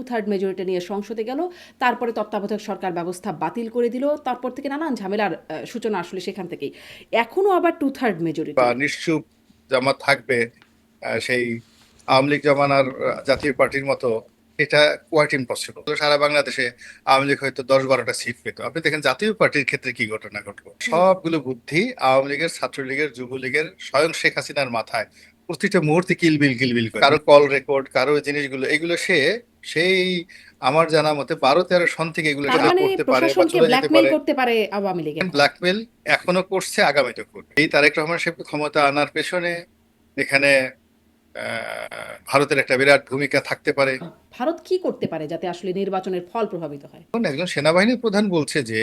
2/3 majority নিয়ে সংসদে গেল, তারপরে তত্ত্বাবধায়ক সরকার ব্যবস্থা বাতিল করে দিল, তারপর থেকে নানান ঝামেলার সূচনা আসলে সেখান থেকেই। এখনো আবার 2/3 বা মেজরিটি। নিশ্চুপ জামাত থাকবে সেই আওয়ামী লীগ জমানার জাতীয় পার্টির মতো, এটা কোয়াইট ইম্পসিবল। সারা বাংলাদেশে আওয়ামী লীগ হয়তো 10-12টা সিট পেত। আপনি দেখেন জাতীয় পার্টির ক্ষেত্রে কি ঘটনা ঘটলো, সবগুলো বুদ্ধি আওয়ামী লীগের, ছাত্রলীগের, যুবলীগের, স্বয়ং শেখ হাসিনার মাথায় প্রতিটা মুহূর্তে কিলবিল কিলবিল করে। কারো কল রেকর্ড, কারো জিনিসগুলো, এগুলো সেই আমার জানা মতে 12-13 সন থেকে এগুলো তার মানে করতে পারে বা প্রশাসনকে চলে যেতে ব্ল্যাকমেইল পারে। করতে পারে আওয়ামী লীগ এখন। ব্ল্যাকমেল এখনো করছে, আগামীতে করবে। এই তারেক রহমান সাহেবকে ক্ষমতা আনার পেছনে এখানে ভারতের একটা বিরাট ভূমিকা থাকতে পারে। ভারত কি করতে পারে যাতে আসলে নির্বাচনের ফল প্রভাবিত হয়? এখন একজন সেনাবাহিনী প্রধান বলছে যে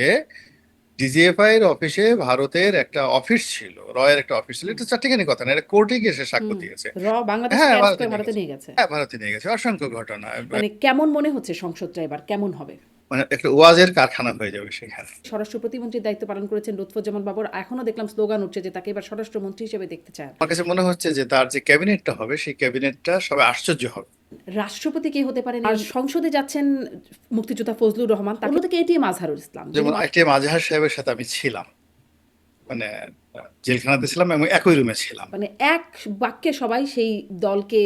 ডিজিএফআই এর অফিসে ভারতের একটা অফিস ছিল, রয়ের একটা অফিস ছিল। এটা চারটিখানি কথা না, এটা কোর্টে গিয়ে সে সাক্ষ্য হুম। দিয়েছে। বাংলাদেশ হ্যাঁ, থেকে অ্যারেস্ট ভারতে করে নিয়ে ভারতে গেছে। নিয়ে গেছে। হ্যাঁ, ভারতে নিয়ে গেছে। অসংখ্য ঘটনা। মানে কেমন মনে হচ্ছে সংসদটা এবার কেমন হবে? মানে একটা ওয়াজের কারখানা হয়ে যাবে সেখানে। স্বরাষ্ট্র প্রতিমন্ত্রীর দায়িত্ব পালন করেছেন লুৎফুজ্জামান বাবর, এখনো দেখলাম স্লোগান উঠছে যে তাকে এবার স্বরাষ্ট্রমন্ত্রী হিসেবে দেখতে চান। আমার কাছে মনে হচ্ছে যে তার যে ক্যাবিনেটটা হবে, সেই ক্যাবিনেটটা সবাই আশ্চর্য হবে। রাষ্ট্রপতি কে হতে পারেন? আর সংসদে যাচ্ছেন মুক্তিযোদ্ধা ফজলুর রহমান, তার থেকে এটিএম আজহারুল ইসলাম, যিনি যেমন আইটিএম আজহার সাহেবের সাথে আমি ছিলাম, মানে জেলখানাতে ছিলাম এবং একই রুমে ছিলাম। মানে এক বাক্যে সবাই সেই দলকে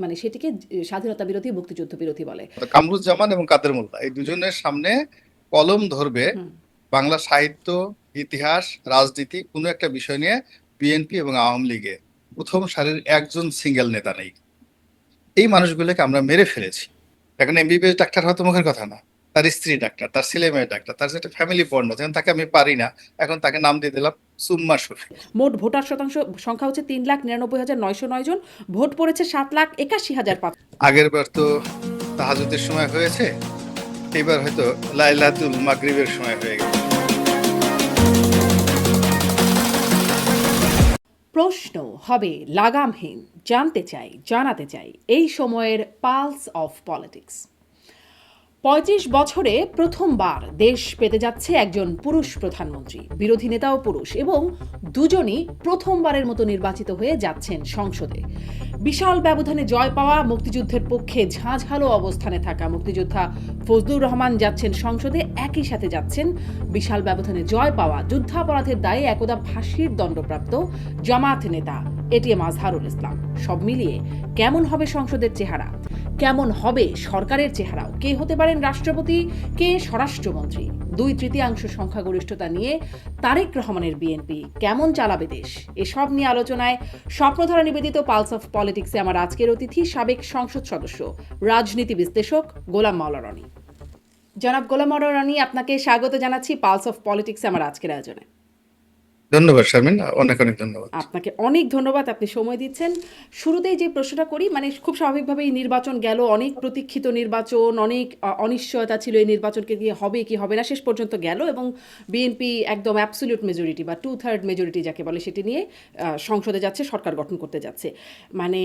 মানে সেটিকে স্বাধীনতা বিরোধী, মুক্তিযুদ্ধ বিরোধী বলে। তো কামরুজ্জামান এবং কাদের মোল্লা এই দুজনের সামনে কলম ধরবে হুম। বাংলা সাহিত্য, ইতিহাস, রাজনীতি, কোনো একটা বিষয় নিয়ে বিএনপি এবং আওয়ামী লীগে প্রথম সারির একজন সিঙ্গেল নেতা নেই। এই মানুষগুলোকে আমরা মেরে ফেলেছি। এখন এমবিবিএস ডাক্তার হয়তো মুখের কথা না, তার স্ত্রী ডাক্তার, তার ছেলে মেয়ে ডাক্তার, তার যে একটা ফ্যামিলি বন্ড আছে, এখন তাকে আমি পারি না, এখন তাকে নাম দিয়ে দিলাম সুম্মা শফি। মোট ভোটার সংখ্যা হচ্ছে 3,99,909 জন। ভোট পড়েছে 7,81,500। আগের বার তো তাহাজুদের সময় হয়েছে, এবার হয়তো লাইলাতুল মাগরিবের সময় হয়ে গেছে। প্রশ্ন হবে লাগামহীন, জানতে চাই, জানাতে চাই এই সময়ের পালস অফ পলিটিক্স। ৩৫ বছরে প্রথমবার দেশ পেতে যাচ্ছে একজন পুরুষ প্রধানমন্ত্রী, বিরোধী নেতাও পুরুষ, এবং দুজনই প্রথমবারের মতো নির্বাচিত হয়ে যাচ্ছেন সংসদে। বিশাল ব্যবধানে জয় পাওয়া, মুক্তিযুদ্ধের পক্ষে ঝাঁঝালো অবস্থানে থাকা মুক্তিযোদ্ধা ফজলুর রহমান যাচ্ছেন সংসদে, একই সাথে যাচ্ছেন বিশাল ব্যবধানে জয় পাওয়া, যুদ্ধাপরাধের দায়ে একদা ফাঁসির দণ্ডপ্রাপ্ত জামাত নেতা এটিএম আজহারুল ইসলাম। সব মিলিয়ে কেমন হবে সংসদের চেহারা, কেমন হবে সরকারের চেহারাও, কে হতে পারেন রাষ্ট্রপতি, কে স্বরাষ্ট্রমন্ত্রী, 2/3 সংখ্যাগরিষ্ঠতা নিয়ে তারেক রহমানের বিএনপি কেমন চালাবে দেশ, এসব নিয়ে আলোচনায় স্বপ্নধারা নিবেদিত পালস অফ পলিটিক্সে আমার আজকের অতিথি সাবেক সংসদ সদস্য, রাজনীতি বিশ্লেষক গোলাম মাওলা রনি। জনাব গোলাম মাওলা রনি, আপনাকে স্বাগত জানাচ্ছি পালস অফ পলিটিক্সে আমার আজকের আয়োজনে। ধন্যবাদ শারমিন, অনেক অনেক ধন্যবাদ। আপনাকে অনেক ধন্যবাদ, আপনি সময় দিচ্ছেন। শুরুতেই যে প্রশ্নটা করি, মানে খুব স্বাভাবিকভাবেই নির্বাচন গেল, অনেক প্রতীক্ষিত নির্বাচন, অনেক অনিশ্চয়তা ছিল এই নির্বাচনকে গিয়ে হবে কি হবে না, শেষ পর্যন্ত গেল এবং বিএনপি একদম অ্যাবসলিউট মেজরিটি বা 2/3 মেজরিটি যাকে বলে সেটি নিয়ে সংসদে যাচ্ছে, সরকার গঠন করতে যাচ্ছে। মানে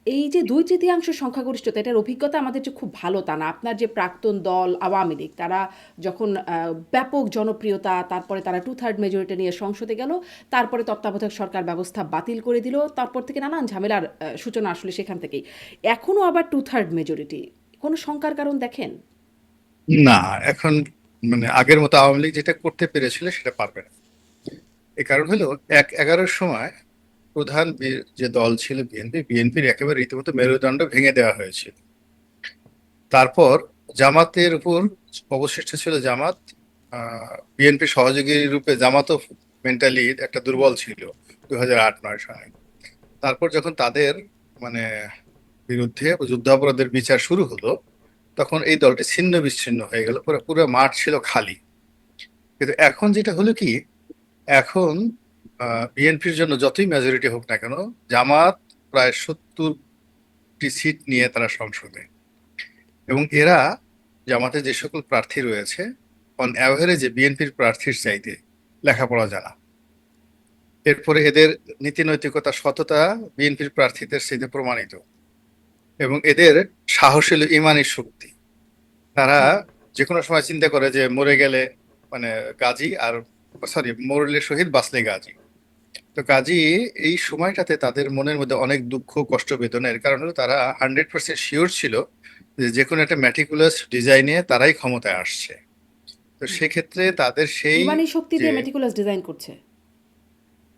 এই যে 2/3 সংখ্যাগরিষ্ঠতা, এটার অভিজ্ঞতা আমাদের যে খুব ভালো তা না। আপনার যে প্রাক্তন দল আওয়ামী লীগ, তারা যখন ব্যাপক জনপ্রিয়তা, তারপরে তারা 2/3 মেজরিটি নিয়ে সংসদে গেল, তারপরে তত্ত্বাবধায়ক সরকার ব্যবস্থা বাতিল করে দিল, তারপর থেকে নানান ঝামেলার সূচনা আসলে সেখান থেকেই। এখনও আবার 2/3 মেজরিটি, কোনো শঙ্কার কারণ দেখেন? না, এখন মানে আগের মতো আওয়ামী লীগ যেটা করতে পেরেছিল সেটা পারবে না। এই কারণ হলো 11-11 সময় প্রধান যে দল ছিল বিএনপির একেবারে রীতিমতো মেরুদণ্ড ভেঙে দেওয়া হয়েছিল। তারপর জামাতের উপর অবশিষ্ট ছিল জামাত। বিএনপি সহযোগী রূপে জামাতও মেন্টালি একটা দুর্বল ছিল 2008-9 সালে। তারপর যখন তাদের মানে বিরুদ্ধে যুদ্ধাপরাধের বিচার শুরু হলো, তখন এই দলটি ছিন্ন বিচ্ছিন্ন হয়ে গেল, পুরো পুরো মাঠ ছিল খালি। কিন্তু এখন যেটা হলো কি, এখন বিএনপির জন্য যতই মেজরিটি হোক না কেন, জামাত প্রায় 70টি সিট নিয়ে তারা সংসদে, এবং এরা জামাতে যে সকল প্রার্থী রয়েছে অন অ্যাভারেজে বিএনপির প্রার্থীর চাইতে লেখাপড়া জানা। এরপরে এদের নীতি নৈতিকতা, সততা বিএনপির প্রার্থীদের চাইতে প্রমাণিত, এবং এদের সাহস হলো ইমানি শক্তি। তারা যে কোনো সময় চিন্তা করে যে মরে গেলে মানে গাজী, আর সরি মরলে শহীদ বাঁচলে গাজী। তো কাজী এই সময়টাতে তাদের মনের মধ্যে অনেক দুঃখ, কষ্ট, বেদনা। এর কারণ হলো তারা 100% শিওর ছিল যে কোনো একটা ম্যাটিকুলাস ডিজাইনে তারাই ক্ষমতায় আসছে। তো সেক্ষেত্রে তাদের সেই ইমানি শক্তি যে দিয়ে মেটিকুলাস ডিজাইন করছে।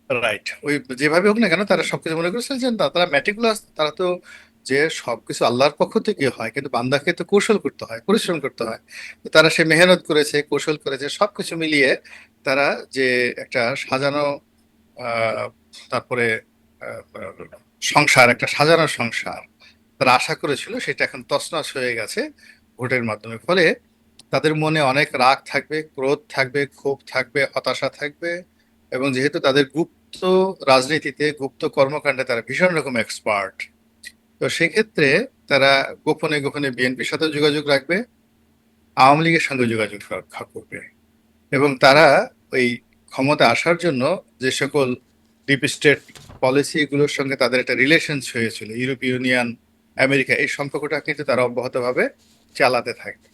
রাইট, ওই যেভাবে হোক না কেন তারা হুম। সবকিছু মনে করছেন যে তারা ম্যাটিকুলাস, তারা তো যে সবকিছু আল্লাহর পক্ষ থেকে হয়, কিন্তু বান্দাকে তো কৌশল করতে হয়, পরিশ্রম করতে হয়। তো তারা সে মেহনত করেছে, কৌশল করেছে, সবকিছু মিলিয়ে তারা যে একটা সাজানো আহ, তারপরে সংসার, একটা সাজানো সংসার তারা আশা করেছিল, সেটা এখন তছনছ হয়ে গেছে ভোটের মাধ্যমে। ফলে তাদের মনে অনেক রাগ থাকবে, ক্রোধ থাকবে, ক্ষোভ থাকবে, হতাশা থাকবে। এবং যেহেতু তাদের গুপ্ত রাজনীতিতে, গুপ্ত কর্মকাণ্ডে তারা ভীষণ রকম এক্সপার্ট, তো সেক্ষেত্রে তারা গোপনে গোপনে বিএনপির সাথে যোগাযোগ রাখবে, আওয়ামী লীগের সঙ্গে যোগাযোগ রক্ষা করবে। এবং তারা ওই ক্ষমতা আসার জন্য যে সকল ডিপ স্টেট পলিসি গুলোর সঙ্গে তাদের একটা রিলেশন হয়েছিল, ইউরোপীয় ইউনিয়ন, আমেরিকা, এই সম্পর্কটা কিন্তু তারা অব্যাহতভাবে চালাতে থাকবে।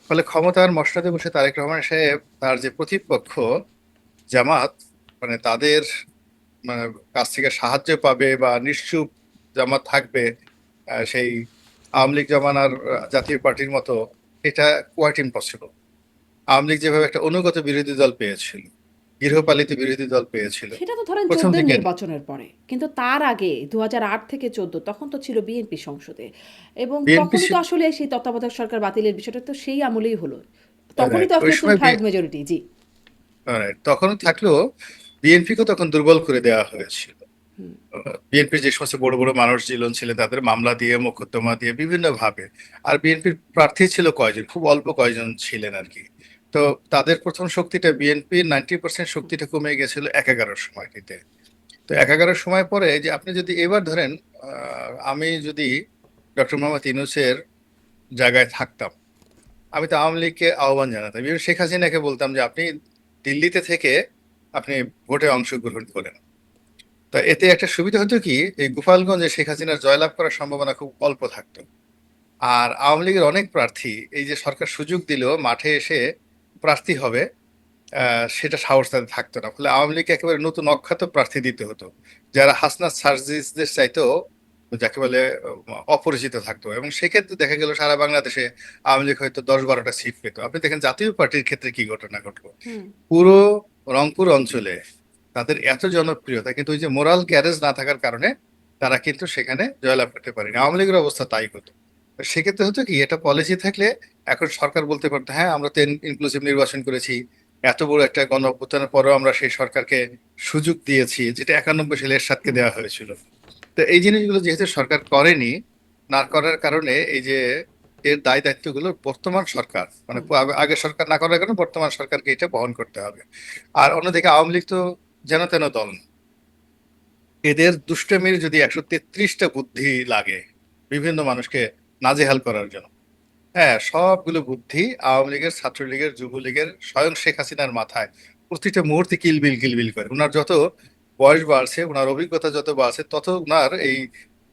ফলে ক্ষমতার মসনদে বসে তারেক রহমান সাহেব তার যে প্রতিপক্ষ জামাত, মানে তাদের মানে কাছ থেকে সাহায্য পাবে বা নিশ্চুপ জামাত থাকবে, সেই আওয়ামী লীগ জমানার জাতীয় পার্টির মতো, এটা কোয়াইট ইম্পসিবল। আওয়ামী লীগ যেভাবে একটা অনুগত বিরোধী দল পেয়েছিল, গৃহপালিত বিরোধী দল পেয়েছিল সেটা তো ধরেন প্রথম 14 দিকে, নির্বাচনের পরে, কিন্তু তার আগে 2008 থেকে 14 তখন তো ছিল বিএনপি সংসদে, এবং বিএনপি তখনই তো আসলে সেই তত্ত্বাবধায়ক সরকার বাতিলের বিষয়টা তো সেই আমলেই হলো। তখনই তো ওই আসলে টু সময় থার্ড মেজরিটি। জি। তখনও থাকলেও বিএনপিকে তখন দুর্বল করে দেওয়া হয়েছিল। হুম। বিএনপির যে সমস্ত বড় বড় মানুষ ছিলেন তাদের মামলা দিয়ে, মোকদ্দমা দিয়ে, বিভিন্ন ভাবে। আর বিএনপির প্রার্থী ছিল কয়জন, খুব অল্প কয়জন ছিলেন আর কি। তো তাদের প্রথম শক্তিটা, বিএনপির 90% শক্তিটা কমে গেছিল 1-11 সময়টিতে। তো 1-11 সময় পরে এই যে আপনি যদি এবার ধরেন, আমি যদি ডক্টর মোহাম্মদ ইউনূসের জায়গায় থাকতাম, আমি তো আওয়ামী লীগকে আহ্বান জানাতাম, even শেখ হাসিনাকে বলতাম যে আপনি দিল্লিতে থেকে আপনি ভোটে অংশগ্রহণ করেন। তা এতে একটা সুবিধা হতো কি, এই গোপালগঞ্জে শেখ হাসিনার জয়লাভ করার সম্ভাবনা খুব অল্প থাকতো। আর আওয়ামী লীগের অনেক প্রার্থী, এই যে সরকার সুযোগ দিল মাঠে এসে প্রার্থী হবে, সেটা সাহস তাদের থাকতো না। ফলে আওয়ামী লীগকে একেবারে নতুন অখ্যাত প্রার্থী দিতে হতো, যারা হাসনাত সার্জিসদের চাইতেও যাকে বলে অপরিচিত থাকতো। এবং সেক্ষেত্রে দেখা গেল সারা বাংলাদেশে আওয়ামী লীগ হয়তো 10-12টা সিট পেত। আপনি দেখেন জাতীয় পার্টির ক্ষেত্রে কি ঘটনা ঘটলো, হুম। পুরো রংপুর অঞ্চলে তাদের এত জনপ্রিয়তা, কিন্তু ওই যে মোরাল গ্যারেজ না থাকার কারণে তারা কিন্তু সেখানে জয়লাভ করতে পারেনি। আওয়ামী লীগের অবস্থা তাই হতো। তো সেক্ষেত্রে হতো কি, এটা পলিসি থাকলে এখন সরকার বলতে পারতো হ্যাঁ আমরা তো ইনক্লুসিভ নির্বাচন করেছি, এত বড় একটা গণ অভ্যুত্থানের পরেও আমরা সেই সরকারকে সুযোগ দিয়েছি, যেটা 91 সালে এরশাদকে দেওয়া হয়েছিল। তো এই জিনিসগুলো যেহেতু সরকার করেনি, না করার কারণে এই যে এর দায় দায়িত্বগুলো বর্তমান সরকার, মানে আগে সরকার না করার কারণে বর্তমান সরকারকে এটা বহন করতে হবে। আর অন্যদিকে আওয়ামী লীগ তো যেন তেন দল না। এদের দুষ্টমির যদি 133টা বুদ্ধি লাগে বিভিন্ন মানুষকে নাজেহাল করার জন্য, হ্যাঁ সবগুলো বুদ্ধি আওয়ামী লীগের, ছাত্রলীগের, যুবলীগের, স্বয়ং শেখ হাসিনার মাথায় প্রতিটা মুহূর্তে কিলবিল কিলবিল করে। ওনার যত বয়স বাড়ছে, ওনার অভিজ্ঞতা যত বাড়ছে, তত ওনার এই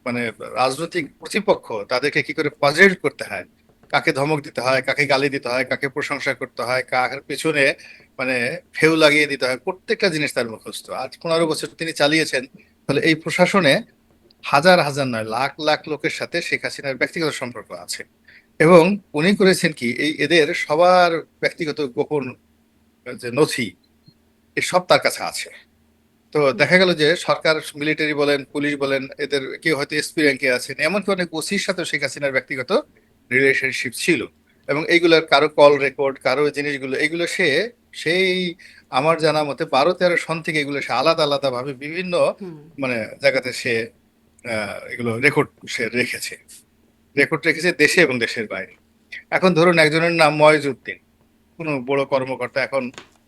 মানে রাজনৈতিক প্রতিপক্ষ তাদেরকে কি করে পাজেল করতে হয়, কাকে ধমক দিতে হয়, কাকে গালি দিতে হয়, কাকে প্রশংসা করতে হয়, কার পেছনে মানে ফেউ লাগিয়ে দিতে হয়, প্রত্যেকটা জিনিস তার মুখস্থ। আজ 15 বছর তিনি চালিয়েছেন। ফলে এই প্রশাসনে হাজার হাজার নয়, লাখ লাখ লোকের সাথে শেখ হাসিনার ব্যক্তিগত সম্পর্ক আছে। এবং উনি করেছেন কি, এই এদের সবার ব্যক্তিগত গোপন যে নথি, এসব তার কাছে আছে। তো দেখা গেল যে সরকার, মিলিটারি বলেন, পুলিশ বলেন, এদের কেউ হয়তো এসপি র্যাঙ্কে আছেন, এমনকি অনেক ওসির সাথে শেখ হাসিনার ব্যক্তিগত রিলেশনশিপ ছিল। এবং এইগুলোর কারো কল রেকর্ড, কারো জিনিসগুলো, এগুলো সে সেই আমার জানা মতে 12-13 সন থেকে এগুলো সে আলাদা আলাদা ভাবে বিভিন্ন হুম। মানে জায়গাতে সে এগুলো রেকর্ড সে রেখেছে, রেকর্ড রেখেছে দেশে এবং দেশের বাইরে। এখন ধরুন একজনের নাম ময়জউদ্দিন, কোনো বড় কর্মকর্তা, এখন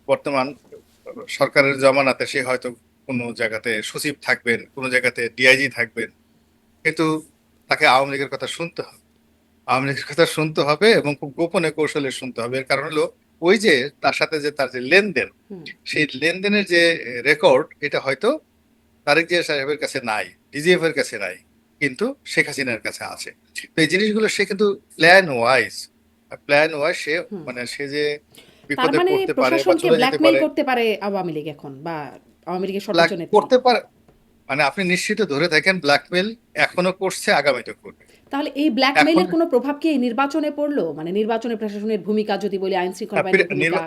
বর্তমান সরকারের জমানাতে সে হয়তো কোনো জায়গাতে সচিব থাকবেন, কোনো জায়গাতে ডিআইজি থাকবেন, কিন্তু তাকে আওয়ামী লীগের কথা শুনতে হবে। আওয়ামী লীগের কথা শুনতে হবে এবং খুব গোপনে কৌশলে শুনতে হবে। এর কারণ হলো ওই যে তার সাথে যে তার যে লেনদেন, হুম। সেই লেনদেনের যে রেকর্ড, এটা হয়তো তারেক জিয়া সাহেবের কাছে নাই, ডিজিএফ এর কাছে নাই, কিন্তু শেখ হাসিনার কাছে আছে। তো এই জিনিসগুলো সে কিন্তু প্ল্যান ওয়াইজ সে হুম। মানে সে যে তার বিপদে মানে পড়তে পারে বা প্রশাসনকে চলে যেতে ব্ল্যাকমেইল পারে, করতে পারে আওয়ামী লীগ এখন, বা আওয়ামী লীগের সর্বোচ্চ ব্ল্যাক নেত্রী। করতে পারে, মানে আপনি নিশ্চিত ধরে থাকেন ব্ল্যাকমেল এখনো করছে, আগামীতে করবে। তাহলে এই এখন ব্ল্যাকমেইলের কোনো প্রভাব কি এই নির্বাচনে পড়লো? মানে নির্বাচনে প্রশাসনের ভূমিকা যদি বলি, আইন শৃঙ্খলা বাহিনীর ভূমিকা।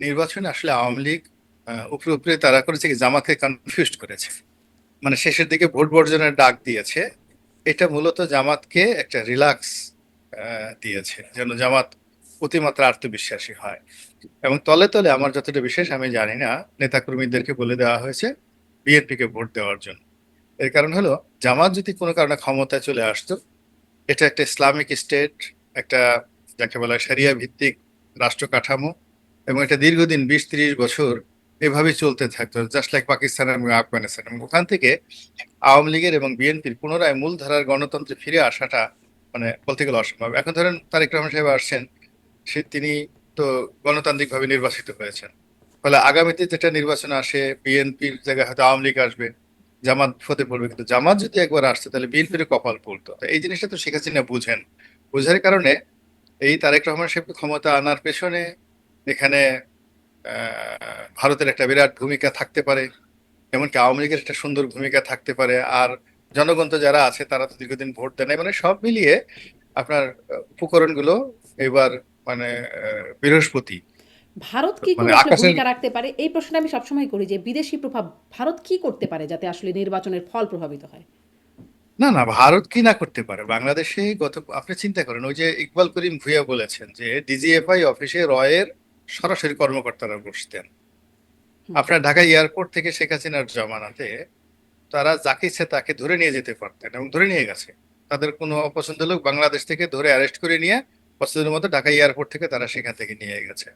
নির্বাচনে আসলে আওয়ামী লীগ উপরে উপরে তারা করেছে কি জামাতকে কনফিউজ করেছে, মানে শেষের দিকে ভোট বর্জনের ডাক দিয়েছে। এটা মূলত জামাতকে একটা রিল্যাক্স দিয়েছে, যেন জামাত অতিমাত্রা আত্মবিশ্বাসী হয়। এবং তলে তলে আমার যতটা বিশেষ আমি জানি না, নেতাকর্মীদেরকে বলে দেওয়া হয়েছে বিএনপিকে ভোট দেওয়ার জন্য। এর কারণ হলো, জামাত যদি কোনো কারণে ক্ষমতায় চলে আসতো, এটা একটা ইসলামিক স্টেট, একটা যাকে বলা হয় শরিয়া ভিত্তিক রাষ্ট্র কাঠামো, এবং এটা দীর্ঘদিন 20-30 বছর এভাবেই চলতে থাকতো, জাস্ট লাইক পাকিস্তান এবং আফগানিস্তান। এবং ওখান থেকে আওয়ামী লীগের এবং বিএনপির পুনরায় মূলধারার গণতন্ত্রে ফিরে আসাটা মানে বলতে গেলে অসম্ভব। এখন ধরেন তারেক রহমান সাহেব আসছেন, তিনি তো গণতান্ত্রিক ভাবে নির্বাচিত হয়েছেন। ফলে আগামীতে যেটা নির্বাচন আসে, বিএনপির জায়গায় হয়তো আওয়ামী লীগ আসবে, জামাত হতে পড়বে, কিন্তু জামাত যদি একবার আসছে তাহলে বিএনপির কপাল পড়তো। তো এই জিনিসটা তো শেখ হাসিনা বুঝেন। বুঝার কারণে এই তারেক রহমান সাহেবকে ক্ষমতা আনার পেছনে এখানে ভারতের একটা বিরাট ভূমিকা থাকতে পারে, এমনকি আওয়ামী লীগের একটা সুন্দর ভূমিকা থাকতে পারে। আর জনগণ তো যারা আছে তারা তো দীর্ঘদিন ভোট দেয় নাই, মানে সব মিলিয়ে আপনার উপকরণগুলো এবার মানে বৃহস্পতি, ভারত কি মানে করে আসলে আকাশের। ভূমিকা রাখতে পারে? এই প্রশ্নটা আমি সবসময় করি যে বিদেশি প্রভাব ভারত কি করতে পারে যাতে আসলে নির্বাচনের ফল প্রভাবিত হয়? না না, ভারত কি না করতে পারে? বাংলাদেশে আপনি চিন্তা করেন, ওই যে ইকবাল করিম ভুঁইয়া বলেছেন যে ডিজিএফআই অফিসে রয়ের সরাসরি কর্মকর্তারা বসতেন। হুম। আপনার ঢাকা এয়ারপোর্ট থেকে শেখ হাসিনার জমানাতে তারা যাকে ইচ্ছে তাকে ধরে নিয়ে যেতে পারতেন, এবং ধরে নিয়ে গেছে। তাদের কোনো অপছন্দ লোক বাংলাদেশ থেকে ধরে অ্যারেস্ট করে নিয়ে পছন্দের মতো ঢাকা এয়ারপোর্ট থেকে তারা সেখান থেকে নিয়ে গেছে।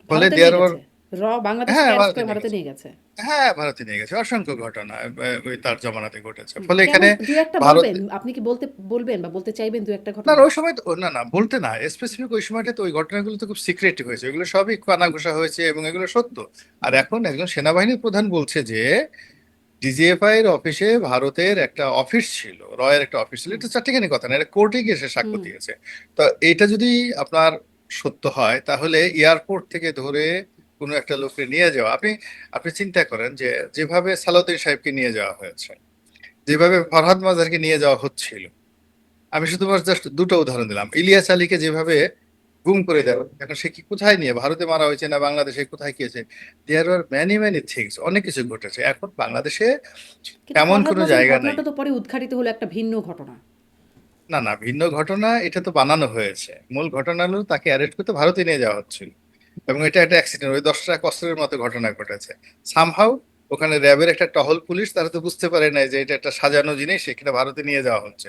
ফলে ভারতে নিয়ে দেয়ার ওয়ার। গেছে, বাংলাদেশ হ্যাঁ, থেকে অ্যারেস্ট ভারতে করে নিয়ে ভারতে গেছে। নিয়ে গেছে। হ্যাঁ, ভারতে নিয়ে গেছে, অসংখ্য ঘটনা ওই তার জমানাতে ঘটেছে। হুম, ফলে কেমন এখানে দু একটা ভারত। বলবেন? আপনি কি বলবেন বা বলতে চাইবেন দু একটা না ঘটনা? না, ওই সময় তো না না বলতে না, স্পেসিফিক ওই সময়টা তো ওই ঘটনাগুলো তো খুব সিক্রেট হয়েছে, এগুলো সবই কানাঘুষা হয়েছে এবং এগুলো সত্য। আর এখন একজন সেনাবাহিনী প্রধান বলছে যে ডিজিএফআই এর অফিসে ভারতের একটা অফিস ছিল, রয়ের একটা অফিস ছিল। হুম। এটা চারটিখানি কথা না, এটা কোর্টে গিয়ে সে সাক্ষ্য হুম। দিয়েছে। তো এইটা যদি আপনার সত্য হয়, তাহলে এয়ারপোর্ট থেকে ধরে কোনো একটা লোককে নিয়ে যাওয়া, আপনি আপনি চিন্তা করেন যে যেভাবে সালাউদ্দিন সাহেবকে নিয়ে যাওয়া হয়েছে, যেভাবে ফরহাদ মাজারকে নিয়ে যাওয়া হচ্ছিল, আমি শুধুমাত্র জাস্ট দুটো উদাহরণ দিলাম। ইলিয়াস আলীকে যেভাবে গুম করে দেওয়া, এখন সে কি কোথায় নিয়ে, ভারতে মারা হয়েছে না বাংলাদেশে কোথায় কি আছে? দেয়ার আর মেনি মেনি থিংস, অনেক কিছু ঘটেছে। এখন বাংলাদেশে কিন্তু এমন ফরহাদ কোনো মজার জায়গা নাই। ঘটনাটা তো পরে উদ্ঘাটিত হলো একটা ভিন্ন ঘটনা। না না, ভিন্ন ঘটনা, এটা তো বানানো হয়েছে। মূল ঘটনা হলো তাকে অ্যারেস্ট করতে ভারতে নিয়ে যাওয়া হচ্ছিল, এবং এটা একটা অ্যাক্সিডেন্ট, ওই 10টা কষ্টের মতো ঘটনা ঘটেছে। সামহাউ ওখানে র্যাবের একটা টহল পুলিশ, তারা তো বুঝতে পারে নাই যে এটা একটা সাজানো জিনিস, সেখানে ভারতে নিয়ে যাওয়া হচ্ছে।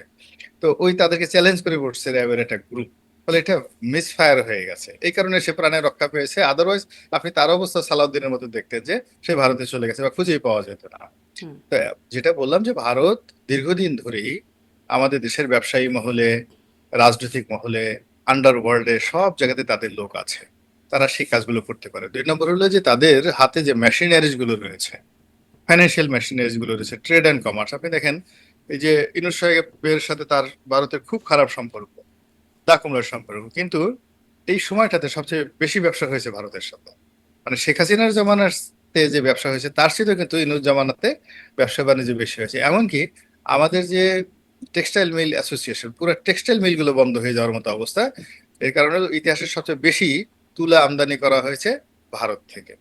তো ওই তাদেরকে চ্যালেঞ্জ করে বসছে র্যাবের একটা গ্রুপ। ফলে এটা মিসফায়ার হয়ে গেছে, এই কারণে সে প্রাণে রক্ষা পেয়েছে। আদারওয়াইজ আপনি তার অবস্থা সালাউদ্দিনের মতো দেখতেন, যে সে ভারতে চলে গেছে বা খুঁজেই পাওয়া যেত না। হুম। তো যেটা বললাম যে ভারত দীর্ঘদিন ধরেই আমাদের দেশের ব্যবসায়ী মহলে, রাজনৈতিক মহলে, আন্ডারওয়ার্ল্ডে সব জায়গাতে তাদের লোক আছে, তারা সেই কাজগুলো করতে পারে। 2 নম্বর হলো যে তাদের হাতে যে মেশিনারিজ গুলো রয়েছে, ফাইন্যান্সিয়াল মেশিনারিজ গুলো রয়েছে, ট্রেড অ্যান্ড কমার্স। আপনি দেখেন এই যে ইনুস সাহেবের সাথে তার ভারতের খুব খারাপ সম্পর্ক, দা কুমড়ার সম্পর্ক, কিন্তু এই সময়টাতে সবচেয়ে বেশি ব্যবসা হয়েছে ভারতের সাথে। মানে শেখ হাসিনার জামানাতে যে ব্যবসা হয়েছে তার চেয়েও কিন্তু ইনুস জামানাতে ব্যবসা বাণিজ্য বেশি হয়েছে। এমনকি আমাদের যে টেক্সটাইল মিল অ্যাসোসিয়েশন, পুরো টেক্সটাইল মিল গুলো বন্ধ হয়ে যাওয়ার মতো অবস্থা। এর কারণে ইতিহাসের সবচেয়ে বেশি তুলা আমদানি করা হয়েছে ভারত থেকে।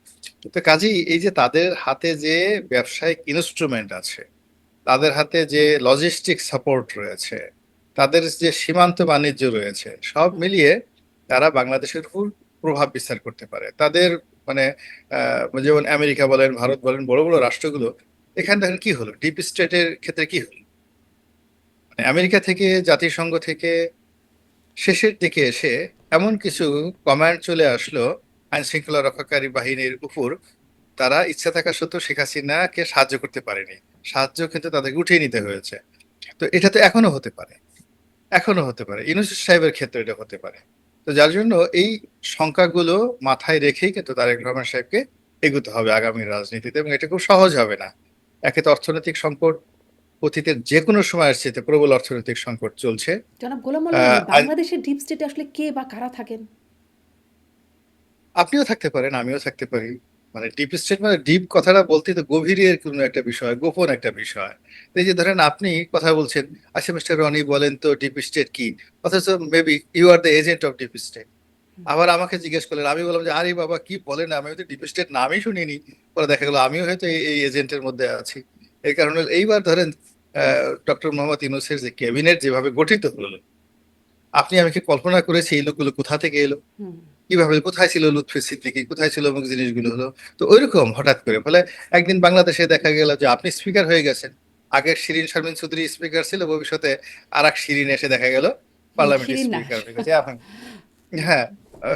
তো কাজেই এই যে তাদের হাতে যে ব্যবসায়িক ইনস্ট্রুমেন্ট আছে, তাদের হাতে যে লজিস্টিক সাপোর্ট রয়েছে, তাদের যে সীমান্ত বাণিজ্য রয়েছে, সব হুম। মিলিয়ে তারা বাংলাদেশের উপর প্রভাব বিস্তার করতে পারে। তাদের মানে যেমন আমেরিকা বলেন, ভারত বলেন, বড় বড় রাষ্ট্রগুলো, এখানে দেখেন কি হলো ডিপ স্টেটের ক্ষেত্রে কি হলো, মানে আমেরিকা থেকে, জাতিসংঘ থেকে শেষের দিকে এসে এমন কিছু কমান্ড চলে আসলো আইন শৃঙ্খলা রক্ষাকারী বাহিনীর উপর, তারা ইচ্ছা থাকা সত্ত্বেও শেখ হাসিনাকে সাহায্য করতে পারেনি। সাহায্য কিন্তু তাদেরকে উঠিয়ে নিতে হয়েছে। তো এটা তো এখনো হতে পারে, এখনো হতে পারে, ইউনূস সাহেবের ক্ষেত্রে এটা হতে পারে। তো যার জন্য এই সংখ্যাগুলো মাথায় রেখেই কিন্তু তারেক রহমান সাহেবকে এগোতে হবে আগামী রাজনীতিতে, এবং এটা খুব সহজ হবে না। একে তো অর্থনৈতিক সংকট, অতীতের যে কোনো সময়ের চেয়ে প্রবল অর্থনৈতিক সংকট চলছে। জনাব গোলাম মোল্লা আলী, আহ, বাংলাদেশের ডিপ স্টেটে আসলে কে বা কারা থাকেন? আপনিও থাকতে পারেন, আমিও থাকতে পারি, মানে ডিপ স্টেট মানে ডিপ কথাটা বলতে তো গভীরের কোনো একটা বিষয়, গোপন একটা বিষয়। তো এই যে ধরেন আপনি কথা বলছেন, আচ্ছা মিস্টার রনি বলেন তো ডিপ স্টেট কি, অথচ maybe you are the agent of deep state. আবার আমাকে জিজ্ঞেস করলেন, আমি বললাম যে আরে বাবা কি বলেন, আমি তো ডিপ স্টেট নামই শুনিনি। পরে দেখা গেলো আমিও হয়তো এই এজেন্টের মধ্যে আছি। এই কারণে এইবার ধরেন ডক্টর মোহাম্মদ ইউনূসের যে ক্যাবিনেট যেভাবে গঠিত হলো, আপনি আমি কি কল্পনা করেছি এই লোকগুলো কোথা থেকে এলো, হুম। কিভাবে, কোথায় ছিল লুৎফি সিদ্দিকী, কোথায় ছিল অমুক জিনিসগুলো হলো। তো ওইরকম হঠাৎ করে ফলে একদিন বাংলাদেশে দেখা গেল যে আপনি স্পিকার হয়ে গেছেন, আগের শিরিন শারমিন চৌধুরী স্পিকার ছিল, ভবিষ্যতে আর এক শিরিন এসে দেখা গেল পার্লামেন্টের শিরিন না। স্পিকার হয়ে গেছে এখন। হ্যাঁ,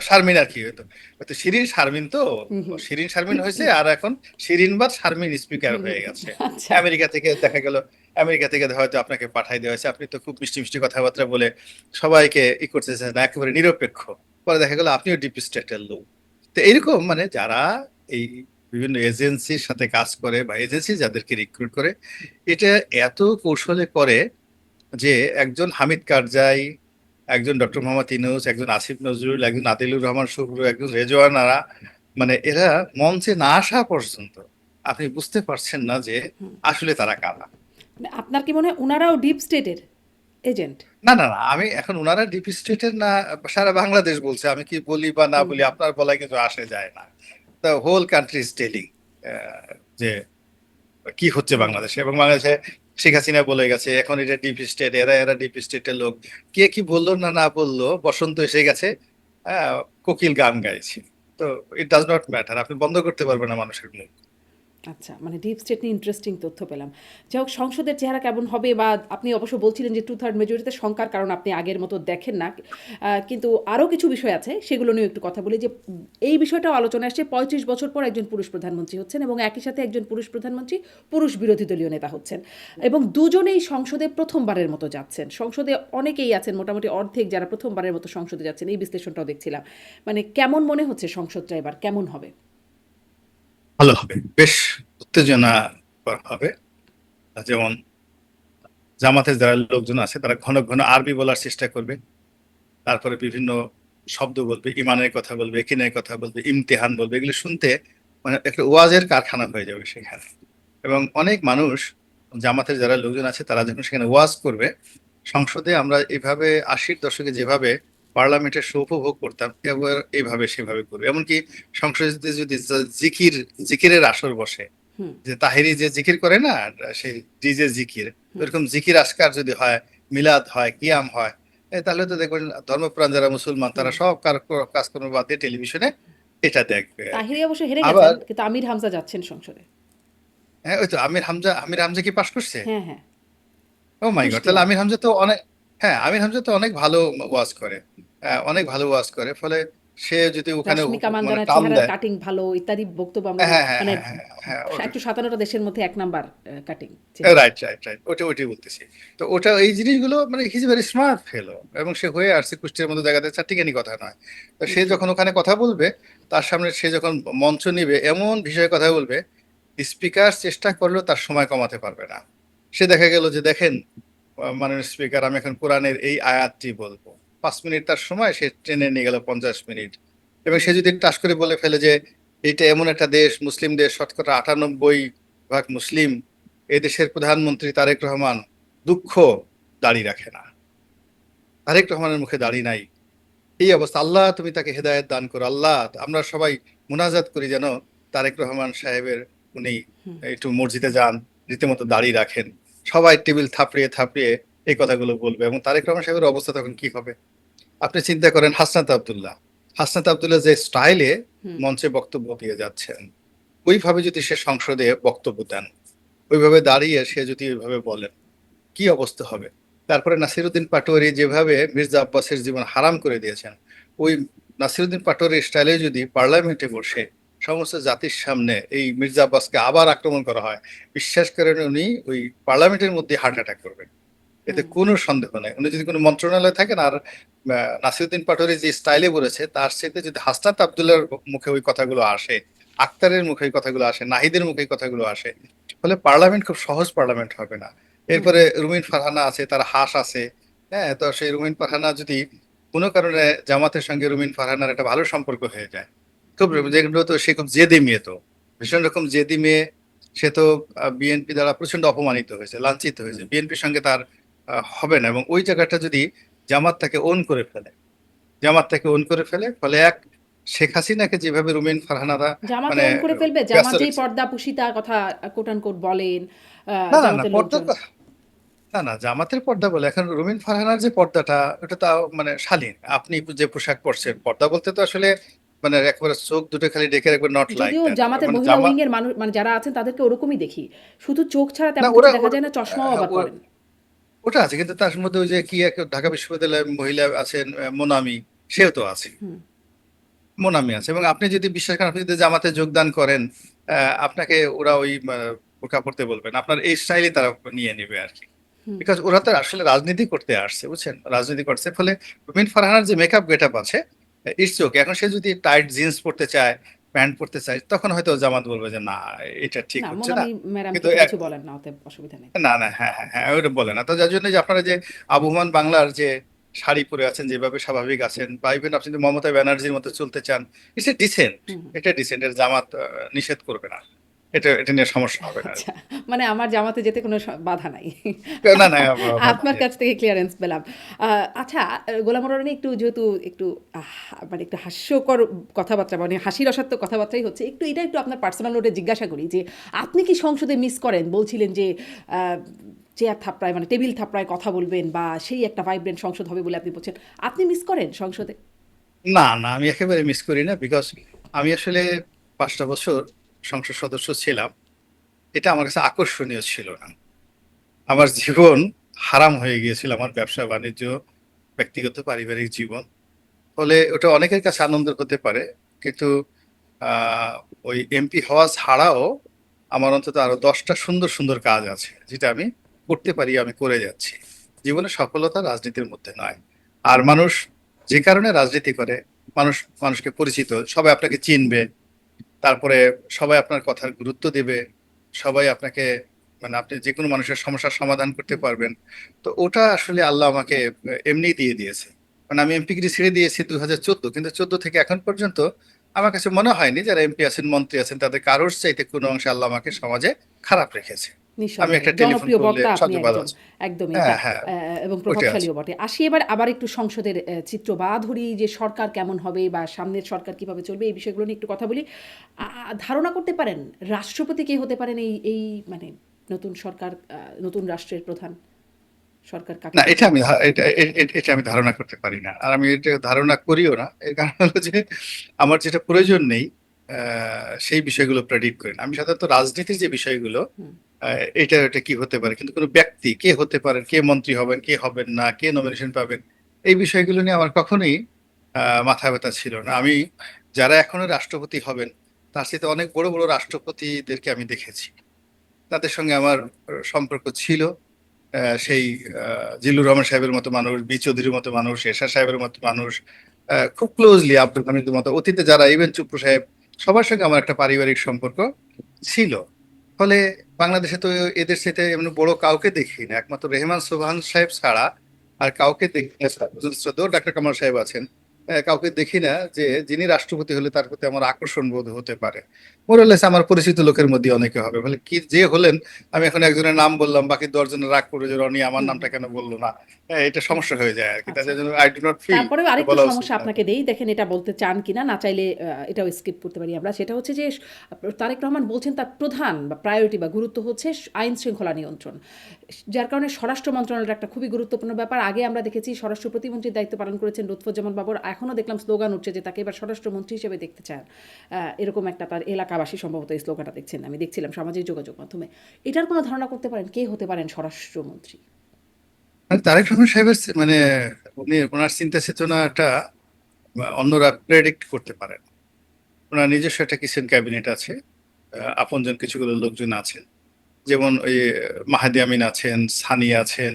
শারমিন আর কি হতো, হয়তো শিরিন শারমিন তো, হুম, হুম। শিরিন শারমিন হয়েছে আর এখন শিরিন বা শারমিন স্পিকার হুম, হয়ে হুম। গেছে। আচ্ছা। আমেরিকা থেকে দেখা গেল, আমেরিকা থেকে হয়তো আপনাকে পাঠাই দেওয়া হয়েছে, আপনি তো খুব মিষ্টি মিষ্টি কথাবার্তা বলে সবাইকে করতেছেন না, একেবারে নিরপেক্ষ। পরে দেখা গেল আপনিও ডিপ স্টেটের লোক। তো এইরকম মানে যারা এই বিভিন্ন এজেন্সির সাথে কাজ করে বা এজেন্সি যাদেরকে রিক্রুট করে, এটা এত কৌশলে করে যে একজন হামিদ কারজাই, একজন ডক্টর মোহাম্মদ ইউনূস, একজন আসিফ নজরুল, একজন আদিলুর রহমান শুভ্র, একজন রেজওয়ান আরা, মানে এরা মঞ্চে না আসা পর্যন্ত আপনি বুঝতে পারছেন না যে হুম। আসলে তারা কারা। মানে আপনার কি মনে হয় ওনারাও ডিপ স্টেটের এজেন্ট? না না না, আমি এখন ওনারা ডিপ স্টেটের না, সারা বাংলাদেশ বলছে, আমি কি বলি বা না হুম, বলি হুম। আপনার বলায় কিছু আসে যায় না। The whole country is telling যে কি হচ্ছে হুম। বাংলাদেশে, এবং বাংলাদেশে শেখ হাসিনা বলে গেছে এখন এটা ডিপ স্টেট, এরা এরা ডিপ স্টেটের লোক। কে কি বললো না না বললো, বসন্ত এসে গেছে, আহ, কোকিল গান গাইছে। তো ইট ডাজ নট ম্যাটার, আপনি বন্ধ করতে পারবেন না মানুষের মুখ। আচ্ছা, মানে ডিপ স্টেট নিয়ে ইন্টারেস্টিং তথ্য পেলাম। যাই হোক, সংসদের চেহারা কেমন হবে, বা আপনি অবশ্য বলছিলেন যে 2/3 মেজরিটিতে সংখ্যার কারণ আপনি আগের মতো দেখেন না। কিন্তু আরও কিছু বিষয় আছে, সেগুলো নিয়েও একটু কথা বলি। যে এই বিষয়টাও আলোচনায় আসছে, 35 বছর পর একজন পুরুষ প্রধানমন্ত্রী হচ্ছেন এবং একই সাথে একজন পুরুষ প্রধানমন্ত্রী পুরুষ বিরোধী দলীয় নেতা হচ্ছেন, এবং দুজনেই সংসদে প্রথমবারের মতো যাচ্ছেন। সংসদে অনেকেই আছেন, মোটামুটি অর্ধেক যারা প্রথমবারের মতো সংসদে যাচ্ছেন, এই বিশ্লেষণটাও দেখছিলাম। মানে কেমন মনে হচ্ছে সংসদটা এবার কেমন হবে? ভালো হবে, বেশ উত্তেজনা হবে। যেমন জামাতের যারা লোকজন আছে তারা ঘন ঘন আরবি বলার চেষ্টা করবে, তারপরে বিভিন্ন শব্দ বলবে, ইমানের কথা বলবে, একিনের কথা বলবে, ইমতিহান বলবে, এগুলো শুনতে মানে একটা ওয়াজের কারখানা হয়ে যাবে সেখানে। এবং অনেক মানুষ, জামাতের যারা লোকজন আছে তারা যখন সেখানে ওয়াজ করবে, সংসদে আমরা এভাবে 80-র দশকে যেভাবে পার্লামেন্টের উপভোগ করতাম, এবার এইভাবে সেভাবে করবে। এমনকি সংসদে যদি জিকির, জিকিরের আসর বসে, হুম। যে তাহেরি যে জিকির করে না, সেই ডিজে জিকির, হুম। ওইরকম জিকির আসকার যদি হয়, মিলাদ হয়, কিয়াম হয়, তাহলে তো দেখবেন ধর্মপ্রাণ যারা মুসলমান তারা হুম। সব কাজকর্ম বাদ দিয়ে টেলিভিশনে এটা দেখবে আর কি। তাহিরি অবশ্য হেরে গেছেন, আবার কিন্তু আমির হামজা যাচ্ছেন সংসদে। হ্যাঁ, ওই তো আমির হামজা, আমির হামজা কি পাশ করছে? হ্যাঁ, হ্যাঁ। ও মাই গড, তাহলে কুষ্টিয়ায়। আমির হামজা তো অনেক, হ্যাঁ আমির হামজা তো অনেক ভালো ওয়াজ করে, অনেক ভালো ওয়াজ করে, ফলে সে যদি ওখানে রশ্মিকা মানে মান্দানার টান চেহারার দেয়। কাটিং ভালো ইত্যাদি বক্তব্য আমরা হ্যাঁ হ্যাঁ মানে হ্যাঁ হ্যাঁ হ্যাঁ, 157টা দেশের মধ্যে 1 নাম্বার কাটিং চেহারা। রাইট রাইট রাইট, ওটাই বলতেছি। তো ওটা এই জিনিসগুলো মানে হিজ ভেরি স্মার্ট ফেলো, এবং সে হয়ে আসছে কুষ্টিয়ার মতো জায়গাতে, চারটিখানি কথা নয়। তো সে হুম। যখন ওখানে কথা বলবে, তার সামনে সে যখন মঞ্চ নিবে এমন বিষয়ে কথা বলবে, স্পিকার চেষ্টা করলেও তার সময় কমাতে পারবে না। সে দেখা গেল যে দেখেন মাননীয় স্পিকার, আমি এখন কোরআনের এই আয়াতটি বলবো, 5 মিনিট তার সময় সে ট্রেনে নিয়ে গেল 50 মিনিট। এবং সে যদি টাস করে বলে ফেলে যে এটা এমন একটা দেশ, মুসলিম দেশ, শতকরা 98% মুসলিম, এই দেশের প্রধানমন্ত্রী তারেক রহমান দুঃখ দাড়ি রাখে না, তারেক রহমানের মুখে দাড়ি নাই, এই অবস্থা, আল্লাহ তুমি তাকে হেদায়েত দান করো, আল্লাহ আমরা সবাই মুনাজাত করি যেন তারেক রহমান সাহেবের, উনি হুম। একটু মসজিদে যান, রীতিমতো দাড়ি রাখেন, সবাই টেবিল থাপড়িয়ে থাপড়িয়ে এই কথাগুলো বলবে, এবং তারেক রহমান সাহেবের অবস্থা তখন কি হবে। আপনি চিন্তা করেন হাসনাত আব্দুল্লাহ, হাসনাত আব্দুল্লাহ যে স্টাইলে হুম। মঞ্চে বক্তব্য দিয়ে যাচ্ছেন, ওইভাবে যদি সে সংসদে বক্তব্য দেন, ওইভাবে দাঁড়িয়ে সে যদি ওইভাবে বলেন, কি অবস্থা হবে। তারপরে নাসিরুদ্দিন পাটোয়ারি যেভাবে মির্জা আব্বাসের জীবন হারাম করে দিয়েছেন, ওই নাসিরুদ্দিন পাটোয়ারি স্টাইলে যদি পার্লামেন্টে বসে সমস্ত জাতির সামনে এই মির্জা আব্বাসকে আবার আক্রমণ করা হয়, বিশ্বাস করেন উনি ওই পার্লামেন্টের মধ্যে হার্ট অ্যাটাক করবেন, এতে হুম। কোনো সন্দেহ নেই। উনি যদি কোনো মন্ত্রণালয়ে থাকেন আর নাসিরুদ্দিন পাটোয়ারি যে স্টাইলে বলেছে, তার সাথে যদি হাসনাত আব্দুল্লাহর মুখে ওই কথাগুলো আসে, আক্তারের মুখে ওই কথাগুলো আসে, নাহিদের মুখে এই কথাগুলো আসে, ফলে পার্লামেন্ট খুব সহজ পার্লামেন্ট হবে না। হুম। এরপরে রুমিন ফারহানা আছে, তার হাস আছে। হ্যাঁ, তো সেই রুমিন ফারহানা যদি কোনো কারণে জামাতের সঙ্গে রুমিন ফারহানার একটা ভালো সম্পর্ক হয়ে যায়, খুব হুম। যেগুলো, তো সে খুব জেদে মেয়ে তো, ভীষণ রকম জেদি মেয়ে। সে তো বিএনপি দ্বারা প্রচন্ড অপমানিত হয়েছে, লাঞ্ছিত হয়েছে, বিএনপির সঙ্গে তার হবে না। এবং ওই জায়গাটা যদি জামাত তাকে ওন করে ফেলে, ফলে এক শেখ হাসিনাকে যেভাবে রুমিন ফারহানারা জামাতে মানে অন করে ফেলবে? ব্যস্ত জামাত যেই রেখেছে। পর্দাপুশিতার কথা কোট আনকোট বলেন, না না না জামাতের পর্দা লোকজন। না না জামাতের পর্দা বলে এখন রুমিন ফারহানার যে পর্দাটা, ওটা তো মানে শালীন। আপনি যে পোশাক পরছেন, পর্দা বলতে তো আসলে মানে একেবারে চোখ দুটো খালি ডেকে রাখবে, নট লাইক যদিও দ্যাট। জামাতের মানে মহিলা জামা উইং এর মানুষ মানে যারা আছেন তাদেরকে ওরকমই দেখি। শুধু চোখ ছাড়া না তেমন কিছু ওরা দেখা যায় না, চশমাও আবার পরেন। ওটা আছে, কিন্তু তার মধ্যে ওই যে কি এক ঢাকা বিশ্ববিদ্যালয়ের মহিলা আছেন, মোনামি, সেও তো আছে। হুম। মোনামি আছে। এবং আপনি যদি বিশ্বাস করেন, আপনি যদি জামাতে যোগদান করেন, আপনাকে ওরা ওই বোরকা পড়তে বলবেন, আপনার এই স্টাইলে তারা নিয়ে নেবে আর কি। হুম। বিকজ ওরা তো আসলে রাজনীতি করতে আসছে, বুঝছেন, রাজনীতি করছে। ফলে রুমিন ফারহানার যে মেকআপ গেটআপ আছে, ইটস ওকে। এখন সে যদি টাইট জিন্স পড়তে চায়, প্যান্ট পড়তে চায়, তখন হয়তো জামাত বলবে যে না, এটা ঠিক না, হচ্ছে না। মোনামি ম্যাডাম কিন্তু কিন্তু কিছু বলেন না, অতএব অসুবিধা নেই। না না, হ্যাঁ হ্যাঁ হ্যাঁ, ওটা বলে না। তো যার জন্য যে আপনারা যে আবহমান বাংলার যে শাড়ি পরে আছেন, যেভাবে স্বাভাবিক আছেন, বা ইভেন আপনি যদি মমতা ব্যানার্জির মতো চলতে চান, ইটস এ ডিসেন্ট। হুম, হুম। এটা ডিসেন্ট, এর জামাত নিষেধ করবে না। এটা নিয়ে সমস্যা হবে না আর আচ্ছা, মানে আমার জামাতে যেতে কোনো বাধা নাই। কি। না না বাধা আপনার নেই। কাছ থেকে ক্লিয়ারেন্স পেলাম। আচ্ছা, গোলাম রনি একটু যেহেতু একটু মানে একটু হাস্যকর কথাবার্তা, মানে হাসি রসাত্মক কথাবার্তাই হচ্ছে, এটা একটু আপনার পার্সোনাল নোটে জিজ্ঞাসা করি যে আপনি কি সংসদে মিস করেন? বলছিলেন যে চেয়ার থাপড়ায় মানে টেবিল থাপড়ায় কথা বলবেন বা সেই একটা ভাইব্রেন্ট সংসদ হবে বলে আপনি বলছেন। আপনি মিস করেন সংসদে? না না, আমি একেবারে মিস করি না। বিকজ আমি আসলে 5টা বছর সংসদ সদস্য ছিলাম। এটা আমার কাছে আকর্ষণীয় ছিল না। আমার জীবন হারাম হয়ে গিয়েছিল, আমার ব্যবসা বাণিজ্য, ব্যক্তিগত পারিবারিক জীবন। ফলে ওটা অনেকের কাছে আনন্দের হতে পারে, কিন্তু আহ, ওই এমপি হওয়া ছাড়াও আমার অন্তত আরো 10টা সুন্দর সুন্দর কাজ আছে, যেটা আমি করতে পারি, আমি করে যাচ্ছি। জীবনে সফলতা রাজনীতির মধ্যে নয়। আর মানুষ যে কারণে রাজনীতি করে, মানুষ মানুষকে পরিচিত, সবাই আপনাকে চিনবে, তারপরে সবাই আপনার কথার গুরুত্ব দেবে, সবাই আপনাকে মানে আপনি যে কোনো মানুষের সমস্যার সমাধান করতে পারবেন। তো ওটা আসলে আল্লাহ আমাকে এমনি দিয়ে দিয়েছে। মানে আমি এমপিগিরি ছেড়ে দিয়েছি 2014, কিন্তু 14 থেকে এখন পর্যন্ত আমার কাছে মনে হয়নি যারা এমপি আছেন, মন্ত্রী আছেন, তাদের কারোর চাইতে কোনো অংশে আল্লাহ আমাকে সমাজে খারাপ রেখেছে। আমি নিঃসন্দেহে একটা টেলিফোন জনপ্রিয় করলে বক্তা আপনি সবচেয়ে ভালো একজন, আছে। একদমই হ্যাঁ তা। হ্যাঁ, এবং ওইটাই আছে। প্রভাবশালীও বটে। আসি এবার আবার একটু সংসদের চিত্র বা ধরি যে সরকার কেমন হবে বা সামনের সরকার কিভাবে চলবে, এই বিষয়গুলো নিয়ে একটু কথা বলি। ধারণা করতে পারেন রাষ্ট্রপতি কে হতে পারেন এই এই মানে নতুন সরকার, নতুন রাষ্ট্রের প্রধান সরকার কাকে না, দেখতে পাচ্ছেন? এটা আমি ধারণা করতে পারি না, আর আমি এটা ধারণা করিও না। এর কারণ হলো যে আমার যেটা প্রয়োজন নেই, সেই বিষয়গুলো প্রেডিক্ট করি না। আমি সাধারণত রাজনীতির যে বিষয়গুলো, হুম। এটা কি হতে পারে, কিন্তু কোনো ব্যক্তি কে হতে পারেন, কে মন্ত্রী হবেন, কে হবেন না, কে নমিনেশন পাবেন, এই বিষয়গুলো নিয়ে আমার কখনোই মাথা ব্যথা ছিল না। আমি যারা এখনো রাষ্ট্রপতি হবেন, তার সাথে অনেক বড় বড় রাষ্ট্রপতিদেরকে আমি দেখেছি, তাদের সঙ্গে আমার সম্পর্ক ছিল। সেই জিল্লুর রহমান সাহেবের মতো মানুষ, বি চৌধুরীর মতো মানুষ, এরশাদ সাহেবের মতো মানুষ, খুব ক্লোজলি আব্দুল হামিদের মতো, অতীতে যারা, ইভেন চুপ্পু সাহেব, সবার সঙ্গে আমার একটা পারিবারিক সম্পর্ক ছিল। ফলে বাংলাদেশে তো এদের সাথে এমন বড় কাউকে দেখি না, একমাত্র রেহমান সোবহান সাহেব ছাড়া আর কাউকে দেখি না। শ্রদ্ধেয় ডাক্তার কামাল সাহেব আছেন, কাউকে দেখি না যে যিনি রাষ্ট্রপতি হলে তার প্রতি আমার আকর্ষণ বোধ হতে পারে। মোরালেস আমার পরিচিত লোকের মধ্যে অনেকে হবে, বলে কি যে হলেন। আমি এখন একজনের নাম বললাম, বাকি 10 জনের রাগ করে যে রনি আমার হুম, নামটা হুম। কেন বললো না। এটা সমস্যা হয়ে যায় আর কি, আচ্ছা। তাদের জন্য আই ডু নট ফিল তারপরেও আরেকটু বলা উচিত সমস্যা না। আপনাকে দেই, দেখেন এটা বলতে চান কিনা, না চাইলে এটাও স্কিপ করতে পারি আমরা। সেটা হচ্ছে যে তারেক রহমান বলছেন তার প্রধান বা প্রায়োরিটি বা গুরুত্ব হচ্ছে আইন শৃঙ্খলা নিয়ন্ত্রণ, যার কারণে স্বরাষ্ট্র মন্ত্রণালয়ের একটা খুবই গুরুত্বপূর্ণ ব্যাপার। আগে আমরা দেখেছি স্বরাষ্ট্র প্রতিমন্ত্রীর দায়িত্ব পালন করেছেন লুৎফুজ্জামান বাবর, এখনও দেখলাম স্লোগান উঠছে যে তাকে এবার স্বরাষ্ট্রমন্ত্রী হিসেবে দেখতে চান। এরকম একটা তার এলাকাবাসী সম্ভবত এই স্লোগানটা দেখছেন, আমি দেখছিলাম সামাজিক যোগাযোগ মাধ্যমে। এটার কোনো ধারণা করতে পারেন কে হতে পারেন স্বরাষ্ট্রমন্ত্রী? মানে তারেক রহমান সাহেবের মানে উনি ওনার চিন্তা চেতনাটা অন্যরা প্রেডিক্ট করতে পারেন। ওনার নিজস্ব একটা কিচেন ক্যাবিনেট আছে, আপনজন কিছুগুলো লোকজন আছেন, যেমন ওই মাহাদি আমিন আছেন, সানি আছেন,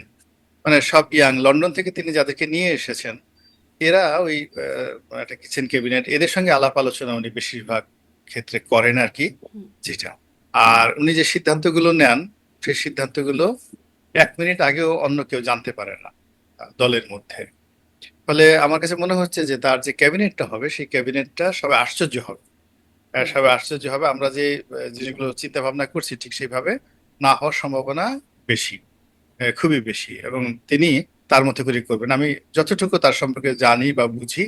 মানে সব ইয়াং, লন্ডন থেকে তিনি যাদেরকে নিয়ে এসেছেন, এরা ওই একটা কিচেন ক্যাবিনেট, এদের সঙ্গে আলাপ আলোচনা উনি বেশিরভাগ ক্ষেত্রে করেন আর কি, যেটা। আর উনি যে সিদ্ধান্তগুলো নেন, সেই সিদ্ধান্তগুলো 1 মিনিট আগেও অন্য কেউ জানতে পারে না দলের মধ্যে। ফলে আমার কাছে মনে হচ্ছে যে তার যে ক্যাবিনেটটা হবে, সেই ক্যাবিনেটটা সবাই আশ্চর্য হবে সবাই আশ্চর্য হবে। আমরা যে জিনিসগুলো চিন্তা ভাবনা করছি ঠিক সেইভাবে না হওয়ার সম্ভাবনা বেশি, খুবই বেশি। এবং তিনি তার মতো করে করবেন। আমি যতটুকু তার সম্পর্কে জানি বা বুঝি,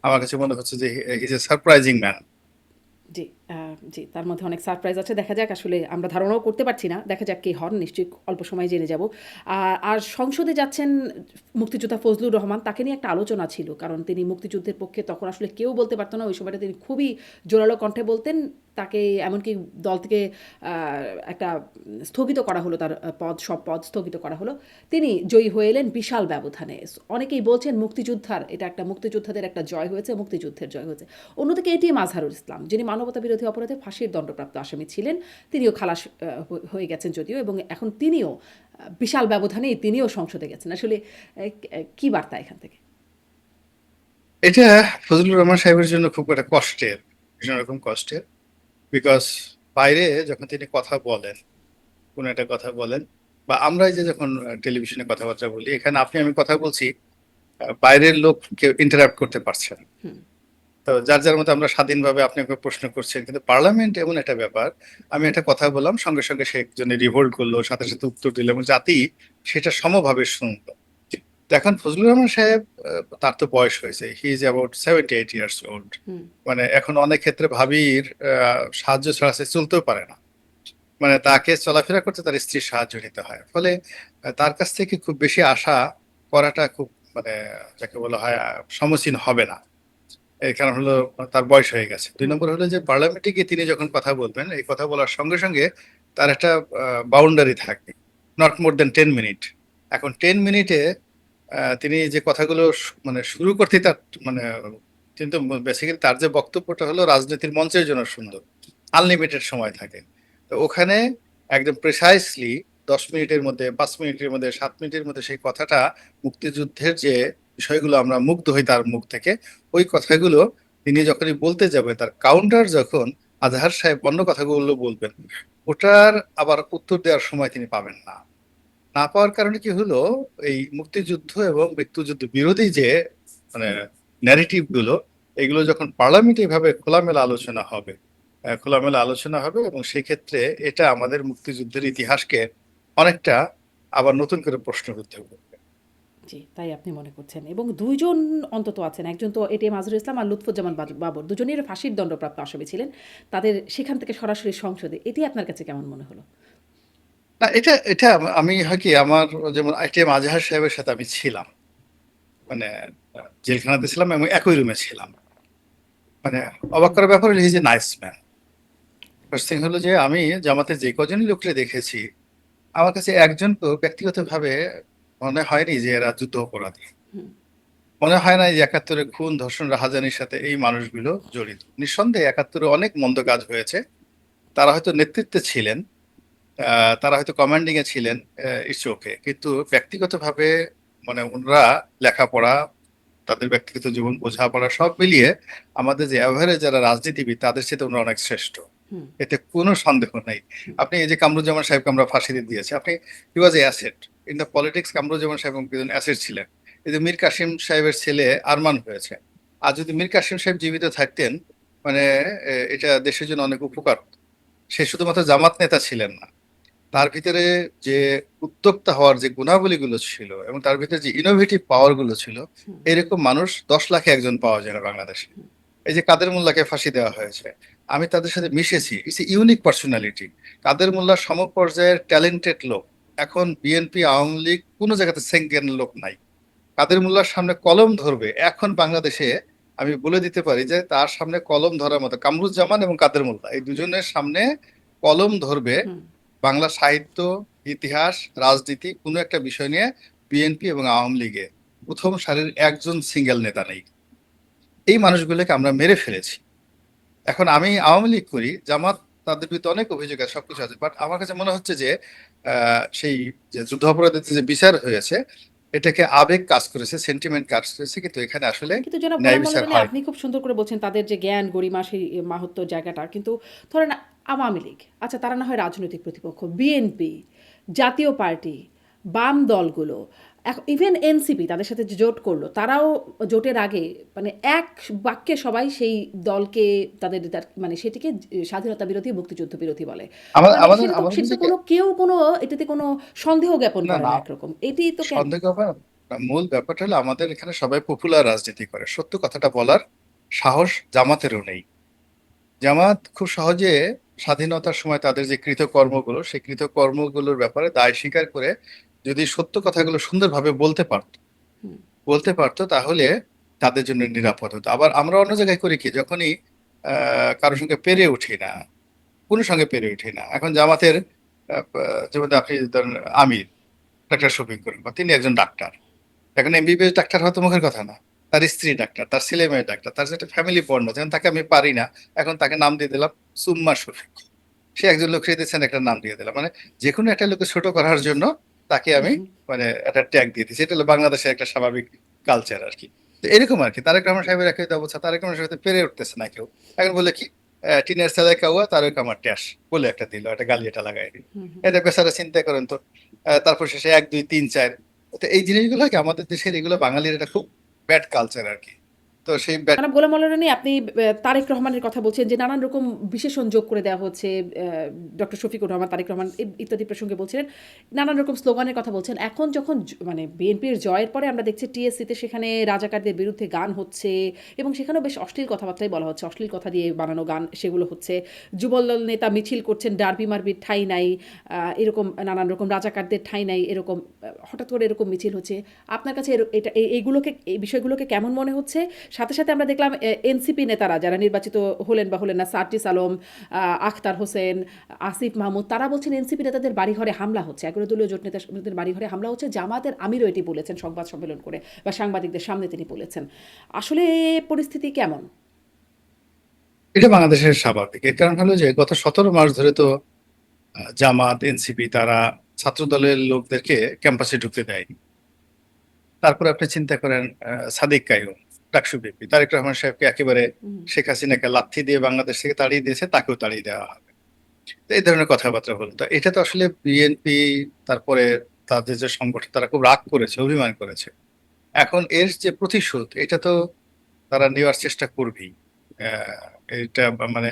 আমার কাছে মনে হচ্ছে যে he is a surprising man. জি, জি, তার মধ্যে অনেক সারপ্রাইজ আছে। দেখা যাক, আসলে আমরা ধারণাও করতে পারছি না। দেখা যাক কে হন, নিশ্চয়ই অল্প সময়ে জেনে যাব। আর সংসদে যাচ্ছেন মুক্তিযোদ্ধা ফজলুর রহমান, তাকে নিয়ে একটা আলোচনা ছিল। কারণ তিনি মুক্তিযুদ্ধের পক্ষে তখন আসলে কেউ বলতে পারত না। ওই সময়টা তিনি খুবই জোরালো কণ্ঠে বলতেন। তাকে এমনকি দল থেকে আ একটা স্থগিত করা হলো, তার সব পদ স্থগিত করা হলো। তিনি জয়ী হয়ে এলেন বিশাল ব্যবধানে। অনেকেই বলছেন এটা একটা মুক্তিযোদ্ধাদের একটা জয় হয়েছে, মুক্তিযুদ্ধের জয় হয়েছে। অন্যদিকে এটিএম আজহারুল ইসলাম, যিনি মানবতা বিরোধী অপরাধে ফাঁসির দণ্ডপ্রাপ্ত আসামি ছিলেন, তিনিও খালাস হয়ে গেছেন যদিও, এবং এখন তিনিও বিশাল ব্যবধানেই তিনিও সংসদে গেছেন। আসলে কি বার্তা এখান থেকে? এটা ফজলুর রহমান সাহেবের জন্য খুব একটা কষ্টের, ভীষণ রকম কষ্টের। বিকজ বাইরে যখন তিনি কথা বলেন, কোনো একটা কথা বলেন, বা আমরা এই যে যখন টেলিভিশনে কথাবার্তা বলি, এখানে আপনি আমি কথা বলছি, বাইরের লোক কেউ ইন্টারাপ্ট করতে পারছে না। হুম, তো যার যার মতো আমরা স্বাধীনভাবে, আপনি আমাকে প্রশ্ন করছেন, কিন্তু পার্লামেন্ট এমন একটা ব্যাপার, আমি একটা কথা বললাম, সঙ্গে সঙ্গে সে একজনে রিভোল্ট করলো, সাথে সাথে উত্তর দিল, এবং জাতি সেটা সমভাবে শুনলো। তো এখন ফজলুর রহমান সাহেব, তার তো বয়স হয়েছে, he is about 78 years old. হুম, মানে এখন অনেক ক্ষেত্রে ভাবির সাহায্য ছাড়া সে চলতেও পারে না। মানে তাকে চলাফেরা করতে তার স্ত্রীর সাহায্য নিতে হয়। ফলে তার কাছ থেকে খুব বেশি আশা করাটা খুব, মানে যাকে বলা হয়, সমীচীন হবে না। এর কারণ হলো তার বয়স হয়ে গেছে। ২ হুম, নম্বর হলো যে পার্লামেন্টে গিয়ে তিনি যখন কথা বলবেন, এই কথা বলার সঙ্গে সঙ্গে তার একটা বাউন্ডারি থাকবে। Not more than 10 minute. এখন 10 মিনিটে তিনি যে কথাগুলো মানে শুরু করতেই তার, মানে কিন্তু বেসিক্যালি তার যে বক্তব্যটা হলো রাজনীতির মঞ্চের জন্য সুন্দর। আনলিমিটেড সময় থাকে। তো ওখানে একদম প্রিসাইসলি ১০ মিনিটের মধ্যে, ৫ মিনিটের মধ্যে, ৭ মিনিটের মধ্যে সেই কথাটা, মুক্তিযুদ্ধের যে বিষয়গুলো আমরা মুগ্ধ হই তার মুখ থেকে, ওই কথাগুলো তিনি যখনই বলতে যাবেন, তার কাউন্টার যখন আজহার সাহেব অন্য কথাগুলো বলবেন, ওটার আবার উত্তর দেওয়ার সময় তিনি পাবেন না। না পাওয়ার কারণে কি হলো, এই মুক্তিযুদ্ধ এবং মৃত্যুযুদ্ধ বিরোধী যে, মানে ন্যারেটিভ গুলো, এগুলো যখন পার্লামেন্টে এভাবে খোলামেলা আলোচনা হবে, খোলামেলা আলোচনা হবে, এবং সেই ক্ষেত্রে এটা আমাদের মুক্তিযুদ্ধের ইতিহাসকে অনেকটা আবার নতুন করে প্রশ্নবিদ্ধ করবে। জি, তাই আপনি মনে করছেন। এবং ২ জন অন্তত আছেন। একজন তো এটিএম আজহারুল ইসলাম আর লুৎফুজ্জামান বাবর। দুজনেই ফাঁসির দণ্ডপ্রাপ্ত আসামি ছিলেন। তাদের সেখান থেকে সরাসরি সংসদে, এটি আপনার কাছে কেমন মনে হলো? না, এটা এটা আমি হয় কি, আমার যেমন আইটিএম আজহার সাহেবের সাথে আমি ছিলাম, মানে জেলখানাতে ছিলাম এবং একই রুমে ছিলাম। মানে অবাক হুম, করার ব্যাপার হলো, হি is a nice man. First thing হলো যে আমি জামাতে যে কজনই লোককে দেখেছি, আমার কাছে একজনকেও ব্যক্তিগতভাবে মনে হয়নি যে এরা যুদ্ধ অপরাধী। হুম, মনে হয় না যে ৭১-এ খুন, ধর্ষণ, রাহাজানির সাথে এই মানুষগুলো জড়িত। নিঃসন্দেহে ৭১-এ অনেক মন্দ কাজ হয়েছে। তারা হয়তো নেতৃত্বে ছিলেন, তারা হয়তো কমান্ডিং এ ছিলেন, ইটস ওকে। কিন্তু ব্যক্তিগতভাবে, মানে ওনারা লেখাপড়া, তাদের ব্যক্তিগত জীবন, বোঝাপড়া সব মিলিয়ে আমাদের যে এভারেজ যারা রাজনীতিবিদ, তাদের সাথে ওনারা অনেক শ্রেষ্ঠ। হুম, এতে কোনো সন্দেহ নেই। হুম, আপনি এই যে কামরুজ্জামান সাহেবকে আমরা ফাঁসি দিয়েছি, আপনি, he was a asset in the politics. Kamaruzzaman সাহেব একজন অ্যাসেট ছিলেন। এই যে মীর কাসিম সাহেবের ছেলে আরমান হয়েছে, আর যদি মীর কাসিম সাহেব জীবিত থাকতেন, মানে এটা দেশের জন্য অনেক উপকার হতো। সে শুধুমাত্র জামাত নেতা ছিলেন না, তার ভিতরে যে উদ্যোক্তা হওয়ার যে গুণাবলীগুলো ছিল, এবং তার ভিতরে যে ইনোভেটিভ পাওয়ার গুলো ছিল, হুম, এরকম মানুষ ১০ লাখে একজন পাওয়া যায় না বাংলাদেশে। এই যে কাদের মোল্লাকে ফাঁসি দেওয়া হয়েছে, আমি তাদের সাথে মিশেছি, it's unique personality. Kader Mollah সমপর্যায়ের ট্যালেন্টেড লোক। এখন বিএনপি, আওয়ামী লীগ কোনো জায়গাতে সেকেন্ড লোক নাই। কাদের মোল্লার সামনে কলম ধরবে এখন বাংলাদেশে, আমি বলে দিতে পারি যে তার সামনে কলম ধরার মতো কামরুজ্জামান এবং কাদের মোল্লা, এই দুজনের সামনে কলম ধরবে হুম, বাংলা সাহিত্য, ইতিহাস, রাজনীতি, কোনো একটা বিষয় নিয়ে বিএনপি এবং আওয়ামী লীগে প্রথম সারির একজন সিঙ্গেল নেতা নেই। এই মানুষগুলোকে আমরা মেরে ফেলেছি। এখন আমি আওয়ামী লীগ করি, জামাত, তাদের বিরুদ্ধে অনেক অভিযোগ আছে, সবকিছু আছে, বাট আমার কাছে মনে হচ্ছে যে সেই যে যুদ্ধাপরাধীদের যে বিচার হয়েছে, এটাকে আবেগ কাজ করেছে, সেন্টিমেন্ট কাজ করেছে, কিন্তু এখানে আসলে কিন্তু জনাব ন্যায় গোলাম বিচার মোল্লা আলী, হয়। আপনি খুব সুন্দর করে বলছেন তাদের যে জ্ঞান, গরিমা, সেই মাহাত্ম্য জায়গাটা। কিন্তু ধরেন আওয়ামী লীগ, আচ্ছা তারা না হয় রাজনৈতিক প্রতিপক্ষ, বিএনপি, জাতীয় পার্টি, বাম দলগুলো, ইভেন এনসিপি তাদের সাথে যে জোট করলো, তারাও জোটের আগে মানে এক বাক্যে সবাই সেই দলকে মানে সেটিকে স্বাধীনতা বিরোধী, মুক্তিযুদ্ধ বিরোধী বলে। মানে আমাদের সেটা তো আমাদের সেটা তো দিকে কেউ কোনো এটাতে কোনো সন্দেহ জ্ঞাপন না করে না না একরকম। এটি তো কেন? সন্দেহ হবে না। মূল ব্যাপারটা হলো আমাদের এখানে সবাই পপুলার রাজনীতি করে, সত্য কথাটা বলার সাহস জামাতেরও নেই। জামাত খুব সহজে স্বাধীনতার সময় তাদের যে কৃতকর্মগুলো, সেই কৃতকর্মগুলোর ব্যাপারে দায় স্বীকার করে যদি সত্য কথাগুলো সুন্দরভাবে হুম, বলতে পারতো তাহলে তাদের জন্য নিরাপদ হতো। আবার আমরা অন্য জায়গায় করি কি, যখনই কারোর সঙ্গে পেরে উঠি না, কোনো সঙ্গে পেরে উঠি না। এখন জামাতের যেমন আপনি ধরেন আমির ডাক্তার শফিক করিম, তিনি একজন ডাক্তার। এখন এমবিবিএস ডাক্তার হওয়া তো মুখের কথা না। তার স্ত্রী ডাক্তার, তার ছেলে মেয়ে ডাক্তার, তার একটা ফ্যামিলি বন্ড, যেমন তাকে আমি পারি না, এখন তাকে নাম দিয়ে দিলাম সুম্মা শফিক। সে একজন লোক দিয়েছেন, একটা নাম দিয়ে দিলাম, মানে যে কোনো একটা লোককে ছোট করার জন্য তাকে আমি হুম, মানে একটা ট্যাগ দিয়ে দিচ্ছি। এটা হলো বাংলাদেশের একটা স্বাভাবিক কালচার আর কি। তো এরকম আর কি, তারেক রহমান সাহেবের একই অবস্থা, তারেক রহমান সাহেব পেরে উঠতেছে না কেউ। এখন বলে কি টিনের ছেলে কাউয়া তারেক আমার ট্যাস বলে একটা দিল, একটা গালি এটা লাগাই দিল। হুম, হুম। এটা বেচারা চিন্তা করেন তো। তারপর শেষে 1 2 3 4। তো এই জিনিসগুলো কি আমাদের দেশের, এগুলো বাঙালির এটা খুব ব্যাড কালচার আর কি। তো সেই ব্যাড জনাব গোলাম মোল্লা রনি, আপনি তারেক রহমানের কথা বলছেন যে নানান রকম বিশেষণ যোগ করে দেওয়া হচ্ছে। ডক্টর শফিকুর রহমান, তারেক রহমান ইত্যাদি প্রসঙ্গে বলছিলেন, নানান রকম স্লোগানের কথা বলছেন। এখন যখন মানে বিএনপির জয়ের পরে আমরা দেখছি টিএসসিতে সেখানে রাজাকারদের বিরুদ্ধে গান হচ্ছে, এবং সেখানেও বেশ অশ্লীল কথাবার্তাই বলা হচ্ছে, অশ্লীল কথা দিয়ে বানানো গান সেগুলো হচ্ছে। যুবদল নেতা মিছিল করছেন, ডার্বি মারবির ঠাঁই নাই, এরকম নানান রকম রাজাকারদের ঠাঁই নাই, এরকম হঠাৎ করে এরকম মিছিল হচ্ছে। আপনার কাছে এটা এইগুলোকে, এই বিষয়গুলোকে কেমন মনে হচ্ছে? সাথে সাথে আমরা দেখলাম এনসিপি নেতারা যারা নির্বাচিত হলেন বা হলেন না, সার্জিস আলম, আখতার হোসেন, আসিফ মাহমুদ, তারা বলছেন এনসিপি নেতাদের বাড়িঘরে হামলা হচ্ছে, এগারো-দলীয় জোট নেতাদের বাড়িঘরে হামলা হচ্ছে। জামাতের আমিরও এটি বলেছেন সংবাদ সম্মেলন করে, বা সাংবাদিকদের সামনে তিনি বলেছেন। আসলে পরিস্থিতি কেমন? এটা বাংলাদেশের স্বাভাবিক। এর কারণ হলো যে গত 17 মাস ধরে তো জামাত এনসিপি তারা ছাত্র দলের লোকদেরকে ক্যাম্পাসে ঢুকতে দেয়নি। তারপরে আপনি চিন্তা করেন সাদিক কাইয়ুম, ডাকসু বিপি, তারেক রহমান সাহেবকে একেবারে হুম, শেখ হাসিনাকে লাথি দিয়ে বাংলাদেশ থেকে তাড়িয়ে দিয়েছে, তাকেও তাড়িয়ে দেওয়া হবে। তো এই ধরনের কথাবার্তা হলো। তো এটা তো আসলে বিএনপি, তারপরে তাদের যে সংগঠন, তারা খুব রাগ করেছে, অভিমান করেছে। এখন এর যে প্রতিশোধ, এটা তো তারা নেওয়ার চেষ্টা করবেই। এটা মানে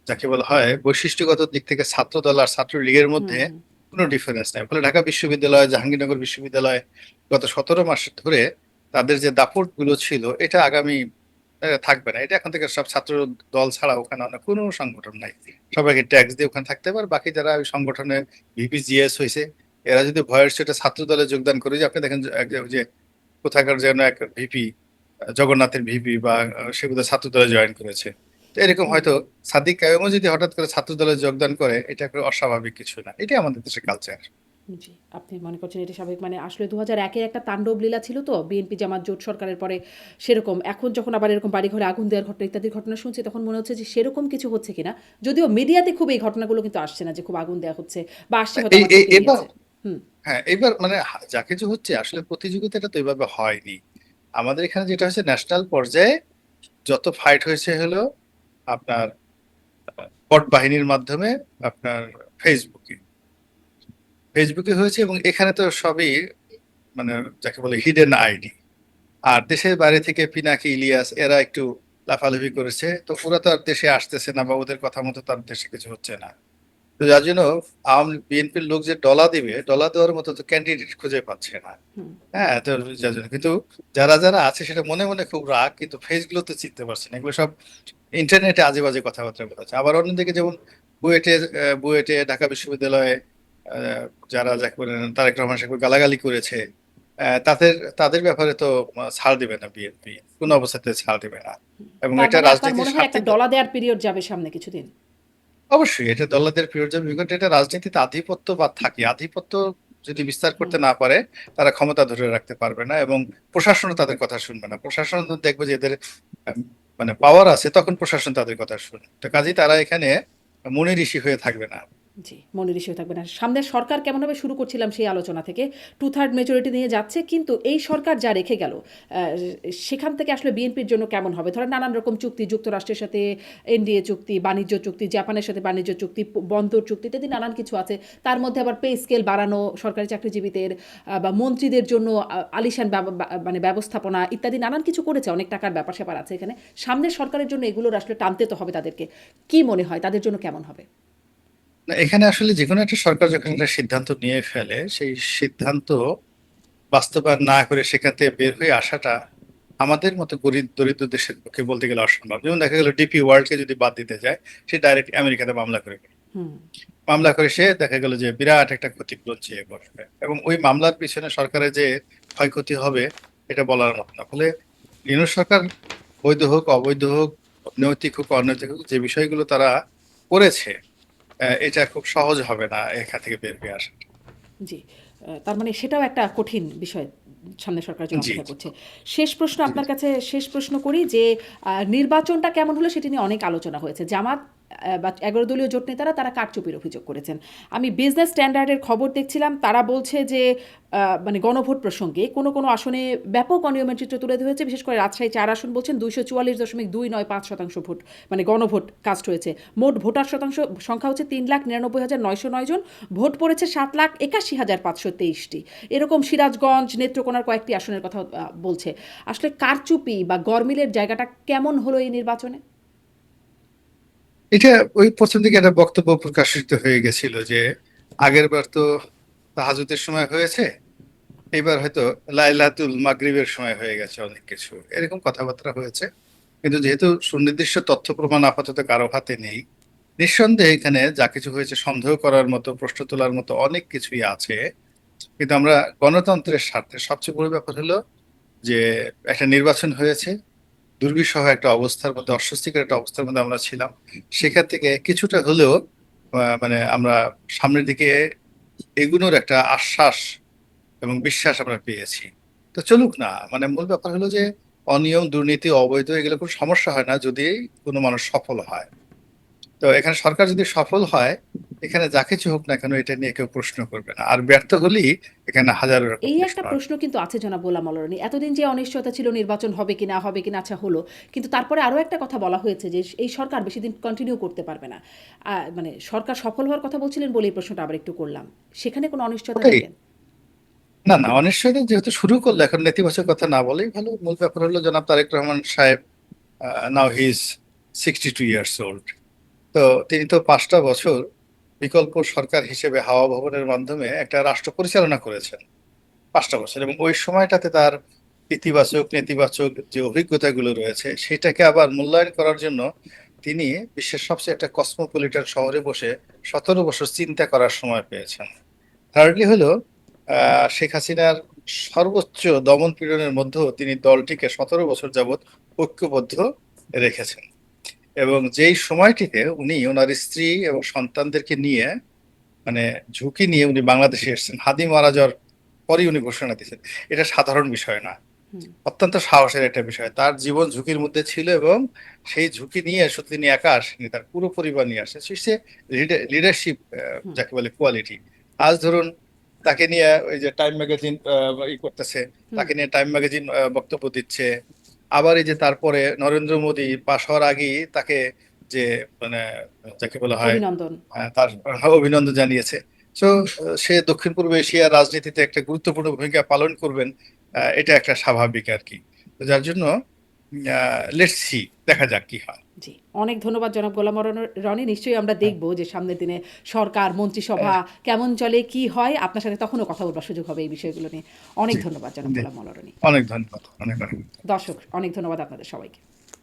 যাকে বলা হয় বৈশিষ্ট্যগত দিক থেকে ছাত্র দল আর ছাত্র লীগের হুম, মধ্যে হুম, কোনো ডিফারেন্স নাই। ফলে ঢাকা বিশ্ববিদ্যালয়, জাহাঙ্গীরনগর বিশ্ববিদ্যালয় গত 17 মাস ধরে তাদের যে দাপট গুলো ছিল, এটা আগামী থাকবে না। এটা এখন থেকে সব ছাত্র দল ছাড়া ওখানে অন্য কোনো সংগঠন নাই। সবাইকে ট্যাক্স দিয়ে ওখানে থাকতে পারে। বাকি যারা ওই সংগঠনে ভিপি জিএস হয়েছে, এরা যদি ভয়ের সেটা ছাত্র দলে যোগদান করে, যে আপনি দেখেন যে কোথাকার যেন এক ভিপি, জগন্নাথের ভিপি বা সে বোধহয় ছাত্র দলে জয়েন করেছে। তো এরকম হুম। হয়তো সাদিক কাইয়ুমও যদি হঠাৎ করে ছাত্র দলে যোগদান করে, এটা কোনো অস্বাভাবিক কিছু না। এটাই আমাদের দেশের কালচার। জি, আপনি মনে করছেন এটা স্বাভাবিক। মানে আসলে ২০০১-এর একটা তাণ্ডব লীলা ছিল তো বিএনপি জামাত জোট সরকারের পরে, সেরকম। এখন যখন আবার এরকম বাড়িঘরে আগুন দেওয়ার ঘটনা ইত্যাদির ঘটনা শুনছি, তখন মনে হচ্ছে যে সেরকম কিছু হচ্ছে কিনা। যদিও মিডিয়াতে খুব এই ঘটনাগুলো কিন্তু আসছে না যে খুব আগুন দেওয়া হচ্ছে, বা আসছে হয়তো আমার চোখে এবার গিয়েছে। হুম, হ্যাঁ, এবার মানে যা কিছু হচ্ছে আসলে প্রতিযোগিতাটা তো এভাবে হয়নি। আমাদের এখানে যেটা হচ্ছে ন্যাশনাল পর্যায়ে যত ফাইট হয়েছে হলো আপনার পট বাহিনীর মাধ্যমে, আপনার ফেসবুকে ফেসবুকে হয়েছে, এবং এখানে তো সবই মানে যাকে বলে হিডেন আইডি। আর দেশের বাইরে থেকে পিনাকি, ইলিয়াস এরা একটু লাফালাফি করেছে, তো ওরা তো আর দেশে আসতেছে না, বা ওদের কথা মতো তার দেশে কিছু হচ্ছে না। তো যার জন্য বিএনপির লোক যে ডলা দিবে, ডলা দেওয়ার মতো তো ক্যান্ডিডেট খুঁজে পাচ্ছে না। হুম। হ্যাঁ, তো যার জন্য কিন্তু যারা যারা আছে সেটা মনে মনে খুব রাগ, কিন্তু ফেস গুলো তো চিনতে পারছে না। এগুলো সব ইন্টারনেটে আজে বাজে কথাবার্তা বলেছে। আবার অন্যদিকে যেমন বুয়েটে বুয়েটে ঢাকা বিশ্ববিদ্যালয়ে যারা যাকে বলে তারেক রহমান সাহেব গালাগালি করেছে, তাদের তাদের ব্যাপারে তো ছাড় দিবে না বিএনপি, কোনো অবস্থাতে ছাড় দিবে না। এবং তার এটা মানে আপনার রাজনীতির মনে হয় স্বার্থে একটা ডলা দেওয়ার পিরিয়ড যাবে সামনে কিছুদিন? অবশ্যই এটা দলাদের প্রিয়, বিকজ এটা রাজনীতিতে আধিপত্য বা থাকে, আধিপত্য যদি বিস্তার হুম। করতে না পারে, তারা ক্ষমতা ধরে রাখতে পারবে না, এবং প্রশাসনও তাদের কথা শুনবে না। প্রশাসন দেখবে যে এদের আম, মানে পাওয়ার আছে, তখন প্রশাসন তাদের কথা শুনে। তো কাজেই তারা এখানে মুনি ঋষি হয়ে থাকবে না। জি, মনের ইস্যু থাকবে না। সামনের সরকার কেমন হবে শুরু করছিলাম সেই আলোচনা থেকে। 2/3 মেজরিটি নিয়ে যাচ্ছে, কিন্তু এই সরকার যা রেখে গেল, সেখান থেকে আসলে বিএনপির জন্য কেমন হবে? ধরেন নানান রকম চুক্তি, যুক্তরাষ্ট্রের সাথে এনডিএ চুক্তি, বাণিজ্য চুক্তি, জাপানের সাথে বাণিজ্য চুক্তি, বন্দর চুক্তি ইত্যাদি নানান কিছু আছে। তার মধ্যে আবার পে স্কেল বাড়ানো, সরকারি চাকরিজীবীদের বা মন্ত্রীদের জন্য আলিশান মানে ব্যবস্থাপনা ইত্যাদি নানান কিছু করেছে। অনেক টাকার ব্যাপার-স্যাপার আছে এখানে। সামনের সরকারের জন্য এগুলোর আসলে টানতে তো হবে তাদেরকে। কি মনে হয় তাদের জন্য কেমন হবে? না, এখানে আসলে যেকোনো একটা সরকার যখন একটা সিদ্ধান্ত নিয়ে ফেলে, সেই সিদ্ধান্ত বাস্তবায়ন না করে সেখান থেকে বের হয়ে আসাটা আমাদের মতো গরিব দরিদ্র দেশের পক্ষে বলতে গেলে অসম্ভব। যেমন দেখা গেল ডিপি ওয়ার্ল্ডকে যদি বাদ দিতে যায়, সে ডাইরেক্ট আমেরিকাতে মামলা করে ফেলে। হুম। মামলা করে সে দেখা গেল যে বিরাট একটা ক্ষতিপূরণ চেয়ে বসবে, এবং ওই মামলার পিছনে সরকারের যে ক্ষয়ক্ষতি হবে এটা বলার মতো না। ফলে ইউনূস সরকার বৈধ হোক অবৈধ হোক, নৈতিক হোক অনৈতিক হোক, যে বিষয়গুলো তারা করেছে, এটা খুব সহজ হবে না এখান থেকে বের হয়ে আসা। জি। তার মানে সেটাও একটা কঠিন বিষয় সামনের সরকারের জন্য জি, অপেক্ষা জি, করছে। শেষ প্রশ্ন জি, আপনার জি। কাছে, শেষ প্রশ্ন করি যে নির্বাচনটা কেমন হলো সেটি নিয়ে অনেক আলোচনা হয়েছে। জামাত বা ১১ দলীয় জোট নেতারা তারা কারচুপির অভিযোগ করেছেন। আমি বিজনেস স্ট্যান্ডার্ডের খবর দেখছিলাম, তারা বলছে যে মানে গণভোট প্রসঙ্গে কোনো আসনে ব্যাপক অনিয়মের চিত্র তুলে ধরেছে। বিশেষ করে রাজশাহী ৪ আসন বলছেন ২৪.২৯৫% ভোট মানে গণভোট কাস্ট হয়েছে। মোট ভোটার সংখ্যা হচ্ছে ৩,৯৯,৯০৯ জন। ভোট পড়েছে ৭,৮১,৫২৩টি। এরকম সিরাজগঞ্জ, নেত্রকোনার কয়েকটি আসনের কথা বলছে। আসলে কারচুপি বা গরমিলের জায়গাটা কেমন হলো এই নির্বাচনে? এটা ওই প্রথম দিকে একটা বক্তব্য প্রকাশিত হয়ে গেছিল যে আগের বার তো তাহাজুদের সময় হয়েছে, এবার হয়তো লাইলাতুল মাগরিবের সময় হয়ে গেছে, অনেক কিছু এরকম কথাবার্তা হয়েছে। কিন্তু যেহেতু সুনির্দিষ্ট তথ্য প্রমাণ আপাতত কারো হাতে নেই, নিঃসন্দেহে এখানে যা কিছু হয়েছে সন্দেহ করার মতো, প্রশ্ন তোলার মতো অনেক কিছুই আছে। কিন্তু আমরা গণতন্ত্রের স্বার্থে সবচেয়ে বড় ব্যাপার হলো যে একটা নির্বাচন হয়েছে, দুর্বিষহ একটা অবস্থার মধ্যে, অস্বস্তিকর একটা অবস্থার মধ্যে আমরা ছিলাম। সেখান থেকে কিছুটা হলেও মানে আমরা সামনের দিকে এগুনোর একটা আশ্বাস এবং বিশ্বাস আমরা পেয়েছি। তো চলুক না, মানে মূল ব্যাপার হলো যে অনিয়ম, দুর্নীতি, অবৈধ এগুলো কোনো সমস্যা হয় না যদি কোনো মানুষ সফল হয়। তো এখানে সরকার যদি সফল হয়, এখানে যা কিছু হোক না কেন এটা নিয়ে কেউ প্রশ্ন করবে না। আর ব্যর্থ হলেই এখানে হাজারো রকম এই প্রশ্ন একটা আসবে। প্রশ্ন কিন্তু আছে জনাব গোলাম মাওলা রনি। এতদিন যে অনিশ্চয়তা ছিল নির্বাচন হবে কিনা, আচ্ছা হলো। কিন্তু তারপরে আরো একটা কথা বলা হয়েছে যে এই সরকার বেশিদিন কন্টিনিউ করতে পারবে না। মানে সরকার সফল হওয়ার কথা বলছিলেন বলে এই প্রশ্নটা আবার একটু করলাম। সেখানে কোনো অনিশ্চয়তা ওটাই। দেখেন? না, না, অনিশ্চয়তা যেহেতু শুরু করলো, এখন নেতিবাচক কথা না বলেই ভালো। মূল ব্যাপার হলো জনাব তারেক রহমান সাহেব, নাও হি ইজ 62 ইয়ার্স ওল্ড। তো তিনি তো 5টা বছর বিকল্প সরকার হিসেবে হাওয়া ভবনের মাধ্যমে একটা রাষ্ট্র পরিচালনা করেছেন, 5টা বছর। এবং ওই সময়টাতে তার ইতিবাচক নেতিবাচক যে অভিজ্ঞতাগুলো রয়েছে সেটাকে আবার মূল্যায়ন করার জন্য তিনি বিশ্বের সবচেয়ে একটা কসমোপলিটন শহরে বসে 17 বছর চিন্তা করার সময় পেয়েছেন। থার্ডলি হলো শেখ হাসিনার সর্বোচ্চ দমন পীড়নের মধ্যেও তিনি দলটিকে 17 বছর যাবৎ ঐক্যবদ্ধ রেখেছেন। এবং যেই সময়টিতে উনি ওনার স্ত্রী এবং সন্তানদেরকে নিয়ে, মানে ঝুঁকি নিয়ে উনি বাংলাদেশে এসেছেন, হাদি মারা যাওয়ার পরেই উনি ঘোষণা দিয়েছেন। এটা সাধারণ বিষয় না, হুম। অত্যন্ত সাহসের একটা বিষয়। তার জীবন ঝুঁকির মধ্যে ছিল, এবং সেই ঝুঁকি নিয়ে শুধু তিনি একা আসেনি, তার পুরো পরিবার নিয়ে আসে। সে লিডারশিপ, হুম। যাকে বলে কোয়ালিটি। আজ ধরুন তাকে নিয়ে ওই যে টাইম ম্যাগাজিন ই করতেছে, হুম। তাকে নিয়ে টাইম ম্যাগাজিন বক্তব্য দিচ্ছে। আবার এই যে তারপরে নরেন্দ্র মোদী পাশ হওয়ার আগেই তাকে যে মানে যাকে বলা হয় অভিনন্দন। তার অভিনন্দন জানিয়েছে। তো সে দক্ষিণ পূর্ব এশিয়ার রাজনীতিতে একটা গুরুত্বপূর্ণ ভূমিকা পালন করবেন, এটা একটা স্বাভাবিক আর কি। তো যার জন্য লেটস সি, দেখা যাক কি হয়। জি, অনেক ধন্যবাদ জনাব গোলাম রনি। নিশ্চয়ই আমরা হ্যাঁ, দেখব যে সামনের দিনে সরকার, মন্ত্রিসভা হ্যাঁ, কেমন চলে, কি হয়। আপনার সাথে তখনও কথা বলবার সুযোগ হবে এই বিষয়গুলো নিয়ে। অনেক জি, ধন্যবাদ জনাব জি, গোলাম রনি। অনেক ধন্যবাদ, অনেক অনেক। দর্শক, অনেক ধন্যবাদ আপনাদের সবাইকে।